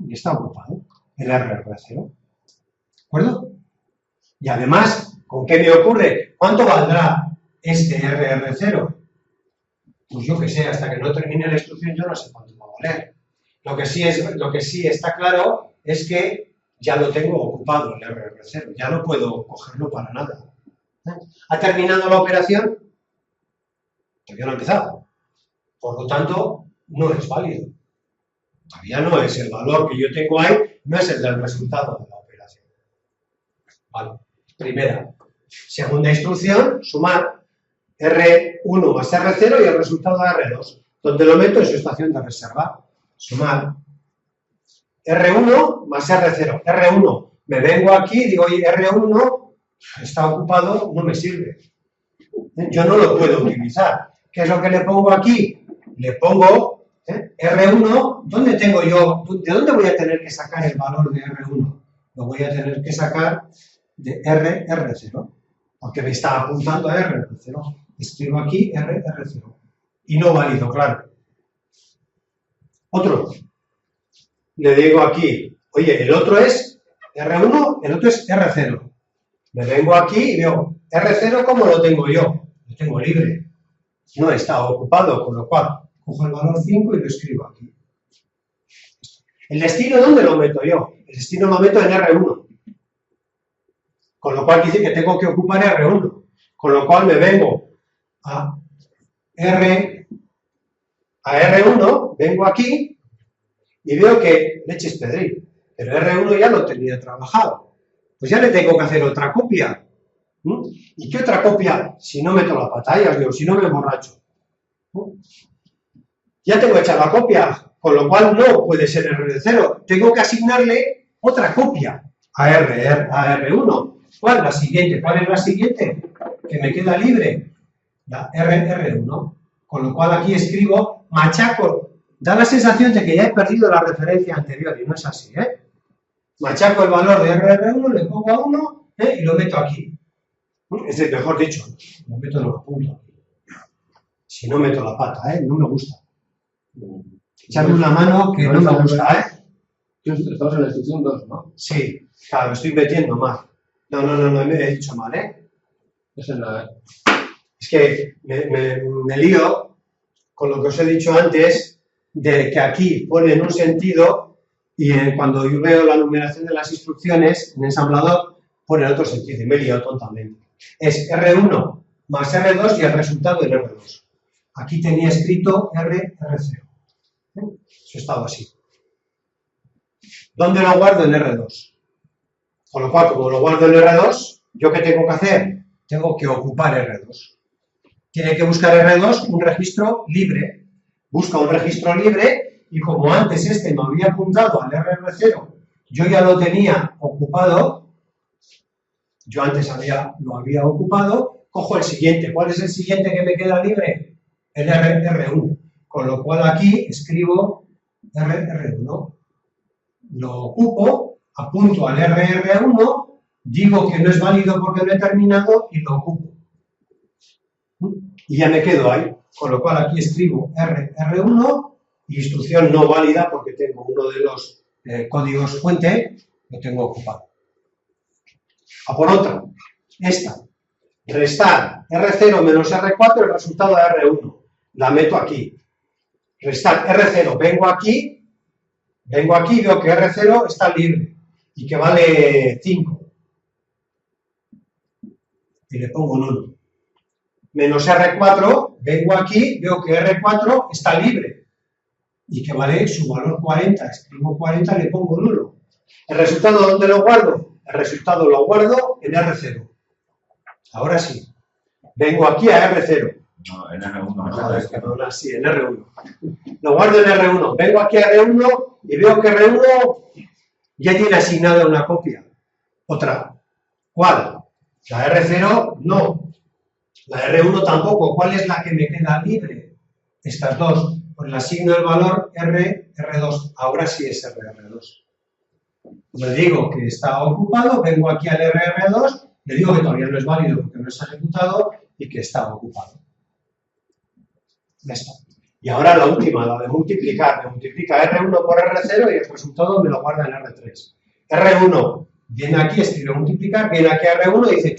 Y está ocupado el RR0. ¿De acuerdo? Y además, ¿con qué me ocurre? ¿Cuánto valdrá este RR0? Pues yo que sé, hasta que no termine la instrucción yo no sé cuánto va a valer. Lo que sí está claro es que ya lo tengo ocupado el RR0. Ya no puedo cogerlo para nada. ¿Ha terminado la operación? Todavía no ha empezado. Por lo tanto, no es válido. Todavía no es el valor que yo tengo ahí, no es el del resultado de la operación. Vale. Primera. Segunda instrucción, sumar R1 más R0 y el resultado de R2. Donde lo meto en su estación de reserva. Sumar R1 más R0. R1. Me vengo aquí y digo, oye, R1 está ocupado, no me sirve. Yo no lo puedo utilizar. ¿Qué es lo que le pongo aquí? Le pongo R1. ¿Dónde tengo yo? ¿De dónde voy a tener que sacar el valor de R1? Lo voy a tener que sacar de R0. Porque me está apuntando a R0. Escribo aquí R0. Y no válido, claro. Otro. Le digo aquí, oye, el otro es R1, el otro es R0. Me vengo aquí y veo R0 como lo tengo yo. Lo tengo libre. No está ocupado, con lo cual cojo el valor 5 y lo escribo aquí. ¿El destino dónde lo meto yo? El destino lo meto en R1. Con lo cual dice que tengo que ocupar R1. Con lo cual me vengo a R1, vengo aquí y veo que leches pedril. Pero R1 ya lo tenía trabajado. Pues ya le tengo que hacer otra copia. ¿Y qué otra copia? Si no meto la pata, ya os digo, si no me emborracho. Ya tengo hecha la copia, con lo cual no puede ser R0. Tengo que asignarle otra copia a R1. ¿Cuál? La siguiente. ¿Cuál es la siguiente? Que me queda libre. La R1. Con lo cual aquí escribo, machaco. Da la sensación de que ya he perdido la referencia anterior y no es así, ¿eh? Machaco el valor de R1, le pongo a 1 y lo meto aquí. Es decir, mejor dicho, lo meto en el punto. Si no meto la pata, no me gusta. Echadme una mano que no me gusta, Estamos en la instrucción 2, ¿no? Sí, claro, estoy metiendo mal. No, me he dicho mal, Es en la... Es que me lío con lo que os he dicho antes, de que aquí pone en un sentido y cuando yo veo la numeración de las instrucciones en ensamblador pone en otro sentido y me he liado tontamente. Es R1 más R2 y el resultado en R2. Aquí tenía escrito R0. Eso estaba así. ¿Dónde lo guardo? En R2. Con lo cual, como lo guardo en R2, ¿yo qué tengo que hacer? Tengo que ocupar R2. Tiene que buscar R2 un registro libre. Busca un registro libre y como antes este me había apuntado al RR0, yo ya lo tenía ocupado, yo antes lo había ocupado, cojo el siguiente. ¿Cuál es el siguiente que me queda libre? El R1. Con lo cual aquí escribo RR1. Lo ocupo, apunto al RR1, digo que no es válido porque lo he terminado y lo ocupo. Y ya me quedo ahí. Con lo cual aquí escribo R1, instrucción no válida porque tengo uno de los códigos fuente, lo tengo ocupado. A por otra, esta. Restar R0 menos R4, el resultado de R1. La meto aquí. Restar R0, vengo aquí, veo que R0 está libre y que vale 5. Y le pongo un 1. Menos R4, vengo aquí, veo que R4 está libre y que vale su valor 40. Escribo 40, le pongo un 1. ¿El resultado dónde lo guardo? El resultado lo guardo en R0. Ahora sí. Vengo aquí a R0. No, en R1. No, es que no, así, en R1. Lo guardo en R1. Vengo aquí a R1 y veo que R1 ya tiene asignada una copia. Otra. ¿Cuál? La R0 no. La R1 tampoco. ¿Cuál es la que me queda libre? Estas dos. Pues le asigno el valor R2. Ahora sí es RR2. Le digo que está ocupado, vengo aquí al RR2 Le digo que todavía no es válido porque no está ejecutado y que está ocupado. Ya está. Y ahora la última, la de multiplicar. Me multiplica R1 por R0 y el resultado me lo guarda en R3. R1 viene aquí, escribe multiplicar, viene aquí a R1 y dice,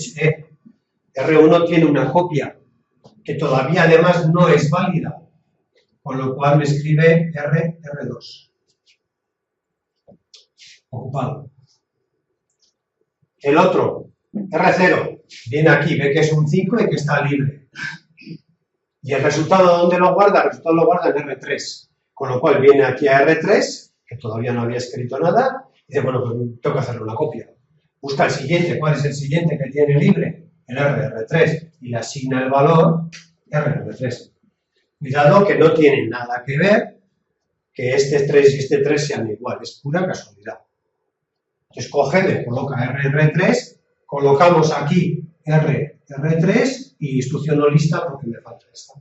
R1 tiene una copia que todavía además no es válida, con lo cual me escribe R2. Ocupado. El otro, R0, viene aquí, ve que es un 5 y que está libre. Y el resultado, ¿dónde lo guarda? El resultado lo guarda en R3. Con lo cual viene aquí a R3, que todavía no había escrito nada, y dice, bueno, pues tengo que hacerle una copia. Busca el siguiente, ¿cuál es el siguiente que tiene libre? El R3, y le asigna el valor R3. Cuidado que no tiene nada que ver que este 3 y este 3 sean iguales, es pura casualidad. Entonces coge, le coloca R3, colocamos aquí R3 y instrucción no lista porque me falta esta.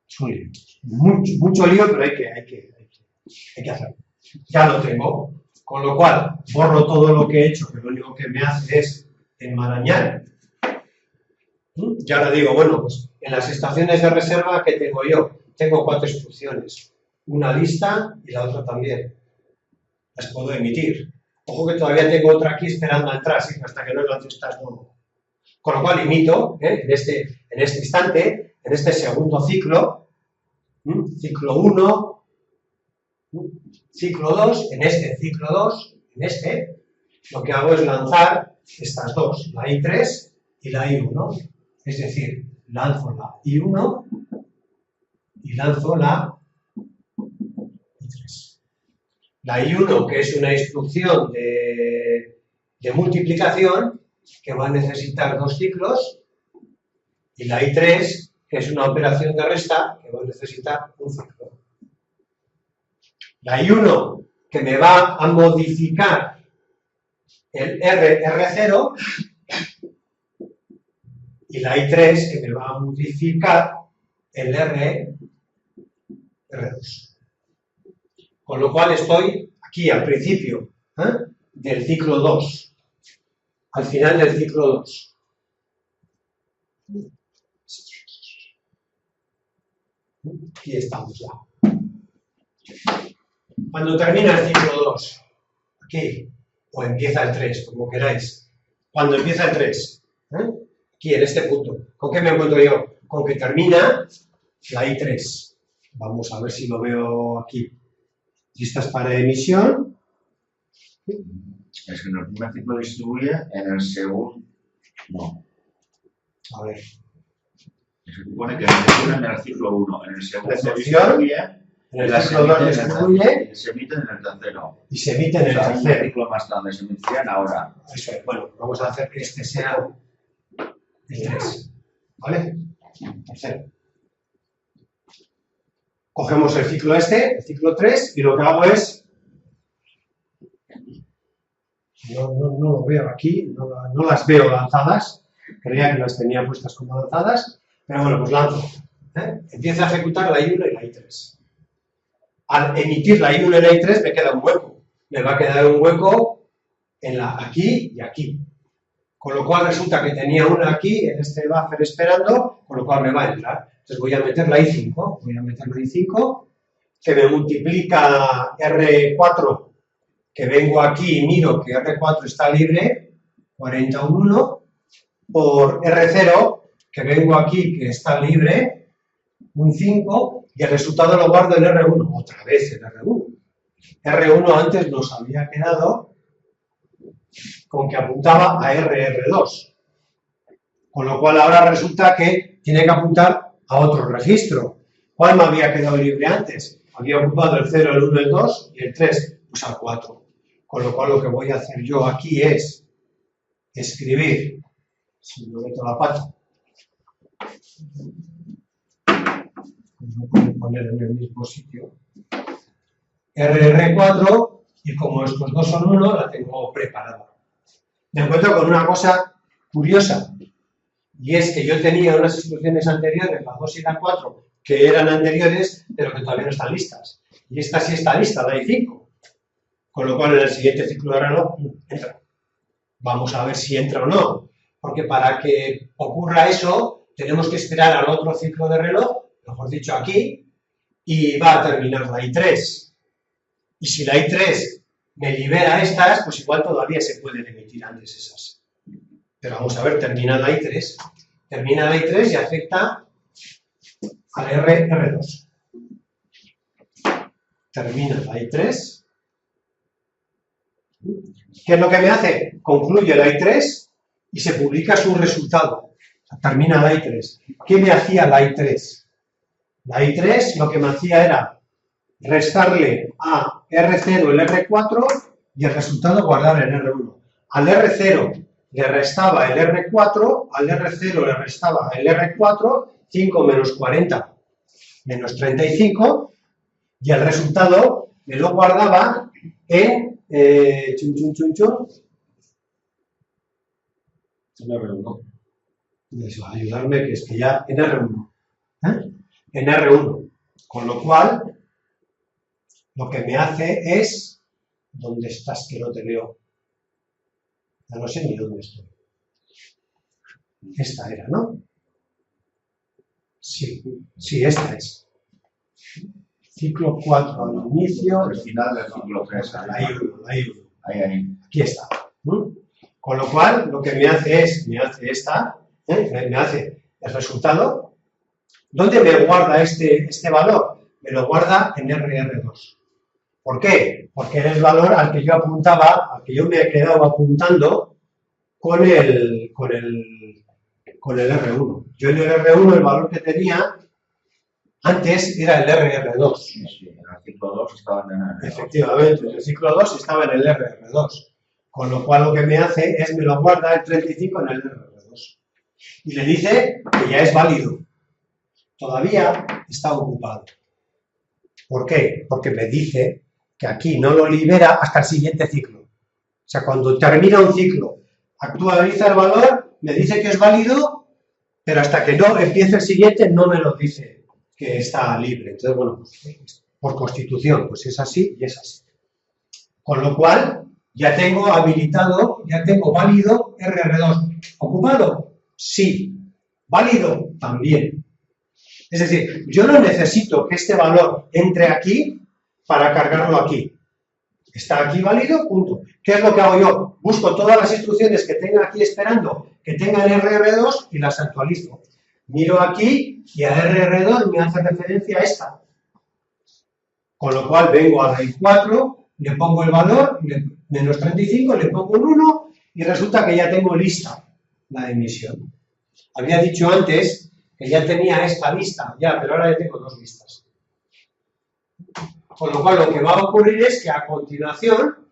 Es un lío. Mucho lío, pero hay que hacerlo. Ya lo tengo, con lo cual borro todo lo que he hecho, que lo único que me hace es enmarañar. Y ahora digo, bueno, pues en las estaciones de reserva, ¿qué tengo yo? Tengo 4 instrucciones. Una lista y la otra también. Las puedo emitir. Ojo que todavía tengo otra aquí esperando a entrar, ¿sí? Hasta que no lance estas no. Con lo cual imito, en este instante, en este segundo ciclo, ciclo 1, ciclo 2, en este ciclo 2, lo que hago es lanzar estas dos, la I3 y la I1. Es decir, lanzo la I1 y lanzo la I3. La I1, que es una instrucción de multiplicación, que va a necesitar 2 ciclos, y la I3, que es una operación de resta, que va a necesitar un ciclo. La I1, que me va a modificar el R0, y la I3, que me va a modificar el R2. Con lo cual estoy aquí al principio del ciclo 2, al final del ciclo 2. Aquí estamos ya. Cuando termina el ciclo 2, aquí, o empieza el 3, como queráis. Cuando empieza el 3, aquí en este punto, ¿con qué me encuentro yo? Con que termina la I3. Vamos a ver si lo veo aquí. Listas para emisión. Es que en el primer ciclo distribuye, en el segundo no. A ver. Se supone que distribuye en el ciclo 1, en el segundo Recepción, distribuye, en el ciclo 2 distribuye se emite en el tercero. y se emite en el O sea, tercero. un ciclo más tarde, se emitirían ahora. Eso es. Bueno, vamos a hacer que este sea el 3. ¿Vale? Tercero. Cogemos el ciclo el ciclo 3, y lo que hago es... No lo veo aquí, no las veo lanzadas. Creía que las tenía puestas como lanzadas, pero bueno, pues lanzo. Empiezo a ejecutar la I1 y la I3. Al emitir la I1 y la I3 me queda un hueco. Me va a quedar un hueco aquí y aquí. Con lo cual resulta que tenía una aquí en este buffer esperando, con lo cual me va a entrar. Entonces voy a meter la I5, que me multiplica R4, que vengo aquí y miro que R4 está libre, 41, por R0, que vengo aquí que está libre, un 5, y el resultado lo guardo en R1, otra vez en R1. R1 antes nos había quedado con que apuntaba a R2. Con lo cual ahora resulta que tiene que apuntar a otro registro. ¿Cuál me había quedado libre antes? Había ocupado el 0, el 1, el 2 y el 3, pues al 4. Con lo cual lo que voy a hacer yo aquí es escribir, si no meto la pata, lo puedo poner en el mismo sitio, RR4, y como estos dos son 1, la tengo preparada. Me encuentro con una cosa curiosa, y es que yo tenía unas instrucciones anteriores, la 2 y la 4, que eran anteriores, pero que todavía no están listas. Y esta sí está lista, la I5. Con lo cual en el siguiente ciclo de reloj entra. Vamos a ver si entra o no, porque para que ocurra eso tenemos que esperar al otro ciclo de reloj, mejor dicho aquí, y va a terminar la I3. Y si la I3 me libera estas, pues igual todavía se pueden emitir antes esas. Pero vamos a ver, termina la I3. Termina la I3 y afecta al R2. Termina la I3. ¿Qué es lo que me hace? Concluye la I3 y se publica su resultado. Termina la I3. ¿Qué me hacía la I3? La I3 lo que me hacía era restarle a R0 el R4 y el resultado guardar el R1. Al R0 le restaba el R4, al R0 le restaba el R4, 5 menos 40 menos 35, y el resultado me lo guardaba en R1. Eso, ayudarme, que es que ya en R1. En R1. Con lo cual, lo que me hace es... ¿Dónde estás? Que no te veo. Ya no sé ni dónde estoy. Esta era, ¿no? Sí, esta es. Ciclo 4 al inicio. Al final del ciclo 3. Ahí. Aquí está. Con lo cual, lo que me hace es, me hace el resultado. ¿Dónde me guarda este valor? Me lo guarda en RR2. ¿Por qué? Porque era el valor al que yo apuntaba, al que yo me he quedado apuntando con el R1. Yo en el R1 el valor que tenía antes era el RR2. Sí, en el ciclo 2 estaba en el R2. Efectivamente, en el ciclo 2 estaba en el RR2. Con lo cual lo que me hace es me lo guarda el 35 en el RR2. Y le dice que ya es válido. Todavía está ocupado. ¿Por qué? Porque me dice que aquí no lo libera hasta el siguiente ciclo. O sea, cuando termina un ciclo, actualiza el valor, me dice que es válido, pero hasta que no empiece el siguiente no me lo dice que está libre. Entonces, bueno, por constitución, pues es así y es así. Con lo cual, ya tengo habilitado, ya tengo válido RR2. ¿Ocupado? Sí. ¿Válido? También. Es decir, yo no necesito que este valor entre aquí para cargarlo aquí. Está aquí válido, punto. ¿Qué es lo que hago yo? Busco todas las instrucciones que tenga aquí esperando que tengan RR2 y las actualizo. Miro aquí y a RR2 me hace referencia a esta. Con lo cual vengo a la I4, le pongo el valor, menos 35, le pongo un 1 y resulta que ya tengo lista la emisión. Había dicho antes que ya tenía esta lista, ya, pero ahora ya tengo dos listas. Con lo cual lo que va a ocurrir es que a continuación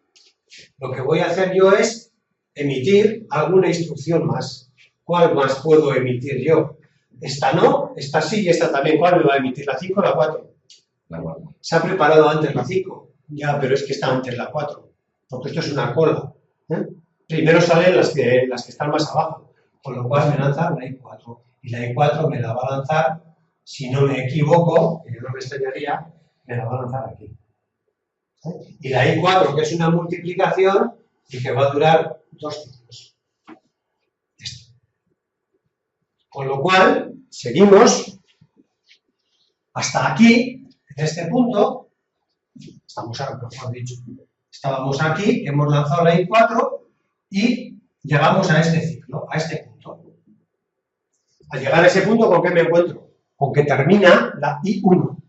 lo que voy a hacer yo es emitir alguna instrucción más. ¿Cuál más puedo emitir yo? Esta no, esta sí y esta también. ¿Cuál me va a emitir? ¿La 5 o la 4? La 4. Se ha preparado antes la 5. Ya, pero es que está antes la 4. Porque esto es una cola. Primero salen las que están más abajo. Con lo cual me lanza la I4. Y la I4 me la va a lanzar, si no me equivoco, que yo no me extrañaría, me la va a lanzar aquí. Y la I4, que es una multiplicación y que va a durar 2 ciclos. Con lo cual, seguimos hasta aquí, en este punto, estábamos aquí, hemos lanzado la I4 y llegamos a este ciclo, a este punto. Al llegar a ese punto, ¿con qué me encuentro? Con que termina la I1.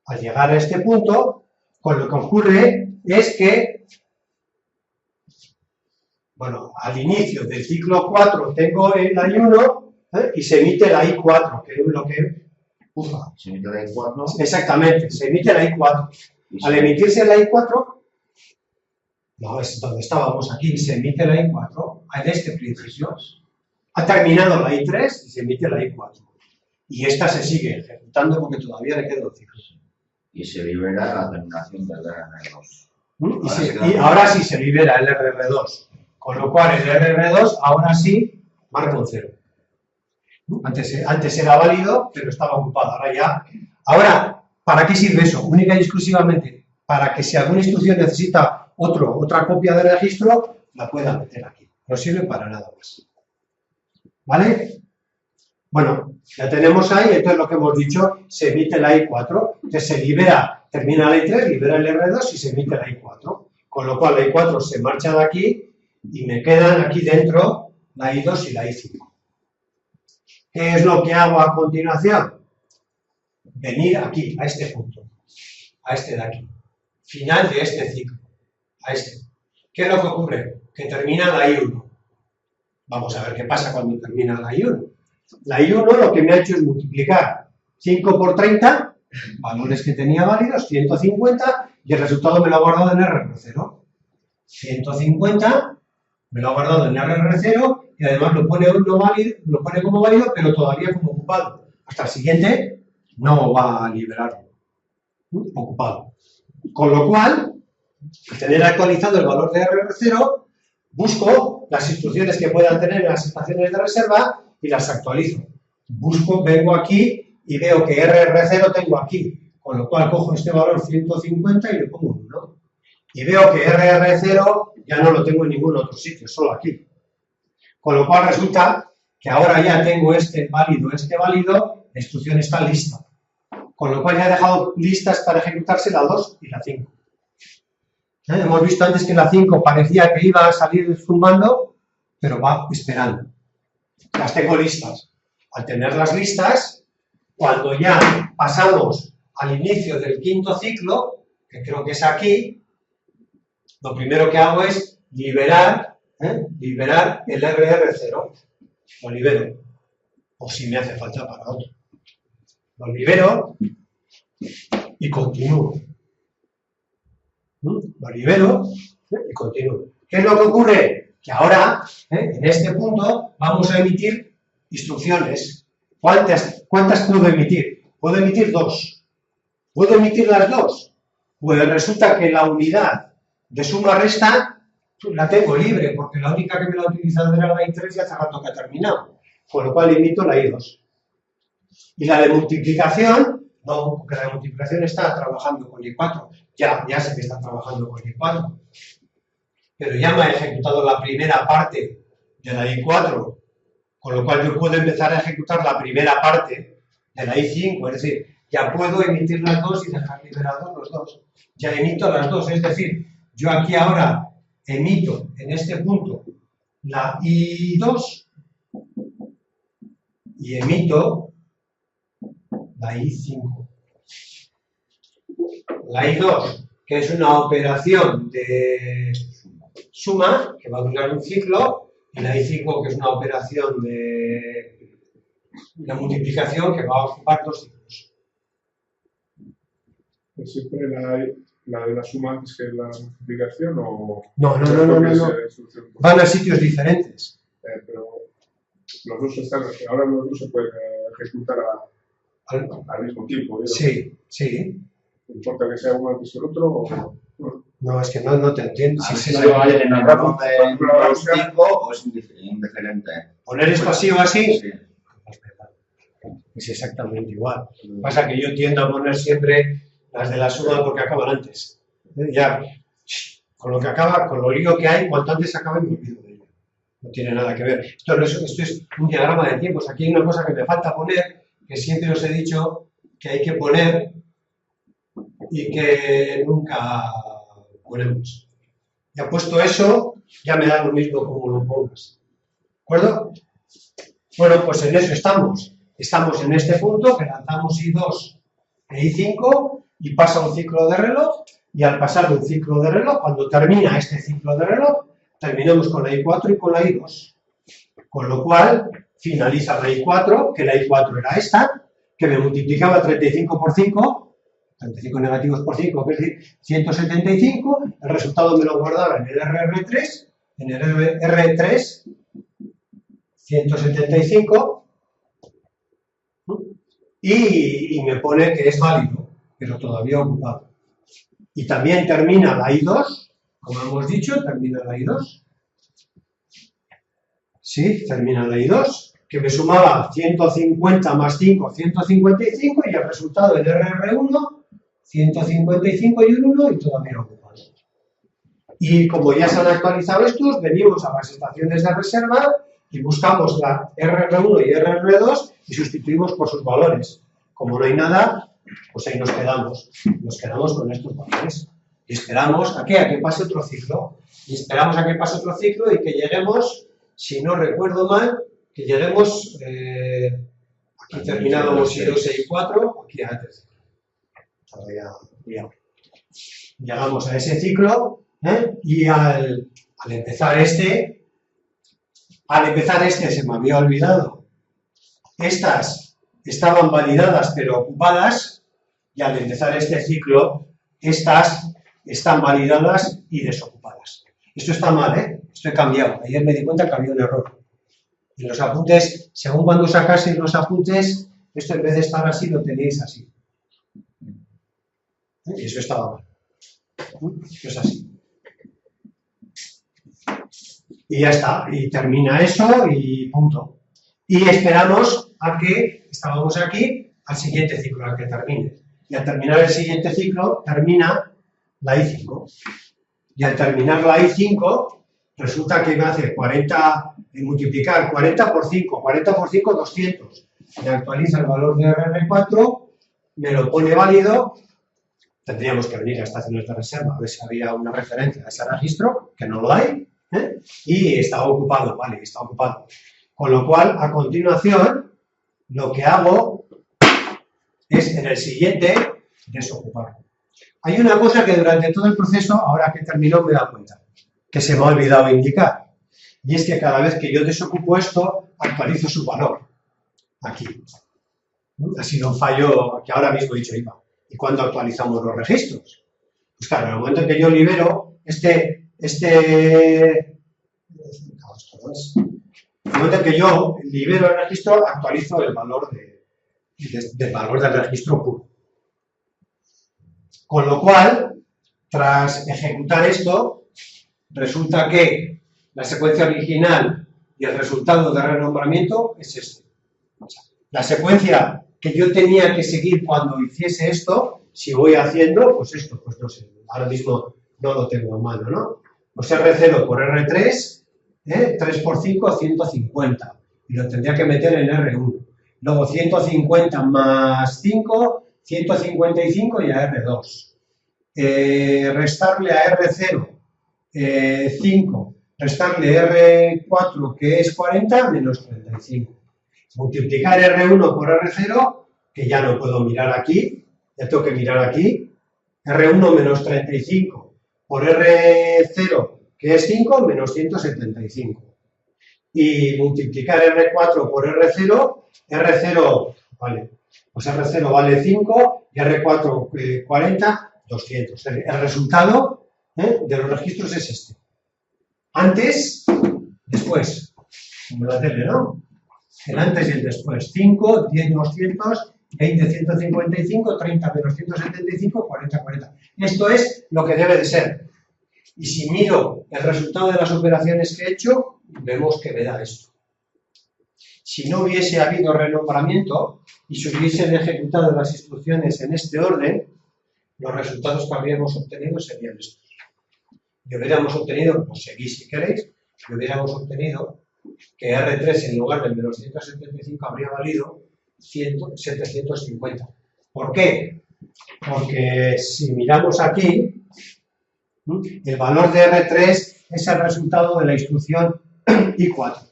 Al llegar a este punto, con lo que ocurre es que, bueno, al inicio del ciclo 4 tengo la I1 y se emite la I4, que es lo que... Se emite la I4. Exactamente, se emite la I4. Al emitirse la I4, no, es donde estábamos aquí, se emite la I4, en este principio. Ha terminado la I3 y se emite la I4. Y esta se sigue ejecutando porque todavía le queda un ciclo. Y se libera la terminación del RR2. Y ahora sí se libera el RR2. Con lo cual el RR2 ahora sí marca un 0. Antes era válido, pero estaba ocupado. Ahora ya. Ahora, ¿para qué sirve eso? Única y exclusivamente para que si alguna instrucción necesita otra copia de registro, la pueda meter aquí. No sirve para nada más. ¿Vale? Bueno, ya tenemos ahí, entonces lo que hemos dicho, se emite la I4, entonces se libera, termina la I3, libera el R2 y se emite la I4. Con lo cual la I4 se marcha de aquí y me quedan aquí dentro la I2 y la I5. ¿Qué es lo que hago a continuación? Venir aquí, a este punto, a este de aquí, final de este ciclo, a este. ¿Qué es lo que ocurre? Que termina la I1. Vamos a ver qué pasa cuando termina la I1. La I1 lo que me ha hecho es multiplicar 5 por 30, valores que tenía válidos, 150, y el resultado me lo ha guardado en RR0. 150, me lo ha guardado en RR0, y además lo pone como válido, pero todavía como ocupado. Hasta el siguiente no va a liberarlo. Ocupado. Con lo cual, al tener actualizado el valor de RR0, busco las instrucciones que puedan tener en las estaciones de reserva y las actualizo. Vengo aquí y veo que RR0 tengo aquí, con lo cual cojo este valor 150 y le pongo 1. Y veo que RR0 ya no lo tengo en ningún otro sitio, solo aquí. Con lo cual resulta que ahora ya tengo este válido, la instrucción está lista. Con lo cual ya he dejado listas para ejecutarse la 2 y la 5. Hemos visto antes que la 5 parecía que iba a salir zumbando, pero va esperando. Las tengo listas. Al tenerlas listas, cuando ya pasamos al inicio del quinto ciclo, que creo que es aquí, lo primero que hago es liberar el RR0. Lo libero. O si me hace falta para otro. Lo libero y continúo. Lo libero y continúo. ¿Qué es lo que ocurre? Que ahora, en este punto, vamos a emitir instrucciones. ¿Cuántas puedo emitir? Puedo emitir 2. ¿Puedo emitir las 2? Pues resulta que la unidad de suma-resta la tengo libre, porque la única que me la ha utilizado era la I3 y hace rato que ha terminado. Con lo cual emito la I2. Y la de multiplicación, no, porque la de multiplicación está trabajando con I4. Ya sé que está trabajando con I4. Pero ya me ha ejecutado la primera parte de la I4, con lo cual yo puedo empezar a ejecutar la primera parte de la I5, es decir, ya puedo emitir las 2 y dejar liberados los 2. Ya emito las 2, es decir, yo aquí ahora emito en este punto la I2 y emito la I5. La I2, que es una operación de suma, que va a durar un ciclo, y la I5, que es una operación de multiplicación, que va a ocupar 2 ciclos. ¿Es siempre la de la suma antes que la multiplicación o...? No. Van a sitios diferentes. Pero los dos están, ahora los dos se pueden ejecutar al mismo tiempo. ¿Eh? Sí. ¿No importa que sea uno antes que el otro o...? No, es que no te entiendo. Si se vale en el rango de los 5 o es indiferente. ¿Poner esto así o así? Sí. Es exactamente igual. Lo que pasa es que yo tiendo a poner siempre las de la suma porque acaban antes. Ya, con lo lío que hay, cuanto antes acabe me olvido de ello. No tiene nada que ver. Esto es un diagrama de tiempos. Aquí hay una cosa que me falta poner, que siempre os he dicho que hay que poner y que nunca ponemos. Ya puesto eso, ya me da lo mismo como lo pongas. ¿De acuerdo? Bueno, pues en eso estamos. Estamos en este punto que lanzamos I2 e I5 y pasa un ciclo de reloj, y al pasar un ciclo de reloj, cuando termina este ciclo de reloj, terminamos con la I4 y con la I2. Con lo cual, finaliza la I4, que la I4 era esta, que me multiplicaba 35 por 5, 35 negativos por 5, que es decir, 175, el resultado me lo guardaba en el RR3, en el R3, 175, y me pone que es válido, pero todavía ocupado. Y también termina la I2, como hemos dicho, termina la I2. Sí, termina la I2, que me sumaba 150 más 5, 155, y el resultado en RR1, 155 y un 1, y todavía ocupado. Y como ya se han actualizado estos, venimos a las estaciones de reserva y buscamos la RR1 y RR2 y sustituimos por sus valores. Como no hay nada, pues ahí nos quedamos. Nos quedamos con estos valores. Y esperamos ¿a qué? A que pase otro ciclo. Y esperamos a que pase otro ciclo y que lleguemos, si no recuerdo mal, que lleguemos, aquí terminábamos I2 y I4, aquí a tercero. Llegamos a ese ciclo, y al empezar este se me había olvidado. Estas estaban validadas pero ocupadas, y al empezar este ciclo, estas están validadas y desocupadas. Esto está mal, esto he cambiado. Ayer me di cuenta que había un error. En los apuntes, según cuando sacaseis los apuntes, esto en vez de estar así, lo tenéis así. Y eso estaba mal. Esto es así. Y ya está. Y termina eso y punto. Y esperamos a que, estábamos aquí, al siguiente ciclo, al que termine. Y al terminar el siguiente ciclo, termina la I5. Y al terminar la I5, resulta que me hace 40, multiplicar 40 por 5, 40 por 5, 200. Me actualiza el valor de RR4, me lo pone válido. Tendríamos que venir a estaciones de reserva a ver si había una referencia a ese registro, que no lo hay, y está ocupado, vale, está ocupado. Con lo cual, a continuación, lo que hago es en el siguiente desocuparlo. Hay una cosa que durante todo el proceso, ahora que terminó, me he dado cuenta, que se me ha olvidado indicar, y es que cada vez que yo desocupo esto, actualizo su valor, aquí. Ha sido un fallo que ahora mismo he dicho IVA. ¿Y cuándo actualizamos los registros? Pues claro, en el momento en que yo libero en el momento en que yo libero el registro, actualizo el valor del valor del registro puro. Con lo cual, tras ejecutar esto, resulta que la secuencia original y el resultado de renombramiento es este. La secuencia que yo tenía que seguir cuando hiciese esto, si voy haciendo, pues esto, pues no sé, ahora mismo no lo tengo en mano, ¿no? Pues R0 por R3, 3 por 5, 150, y lo tendría que meter en R1. Luego 150 más 5, 155 y a R2. Restarle a R0, 5, restarle R4, que es 40, menos 35. Multiplicar R1 por R0, que ya no puedo mirar aquí, ya tengo que mirar aquí, R1 menos 35 por R0, que es 5, menos 175. Y multiplicar R4 por R0, R0, vale, pues R0 vale 5 y R4 40, 200. El resultado de los registros es este. Antes, después, como la tele, ¿no? El antes y el después. 5, 10, 200, 20, 155, 30 menos 175, 40, 40. Esto es lo que debe de ser. Y si miro el resultado de las operaciones que he hecho, vemos que me da esto. Si no hubiese habido renombramiento y se hubiesen ejecutado las instrucciones en este orden, los resultados que habríamos obtenido serían estos. Y hubiéramos obtenido, pues seguís si queréis, y hubiéramos obtenido que R3 en lugar del menos 175 habría valido 750. ¿Por qué? Porque si miramos aquí, el valor de R3 es el resultado de la instrucción I4.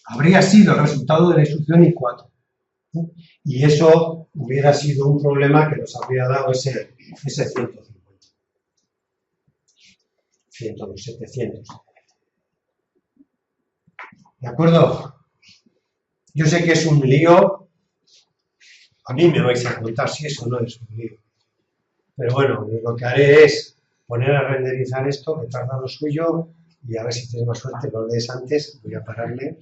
Habría sido el resultado de la instrucción I4. Y eso hubiera sido un problema que nos habría dado ese 150. 700. ¿De acuerdo? Yo sé que es un lío. A mí me vais a contar si eso no es un lío. Pero bueno, lo que haré es poner a renderizar esto, que tarda lo suyo, y a ver si tienes más suerte, lo lees antes. Voy a pararle.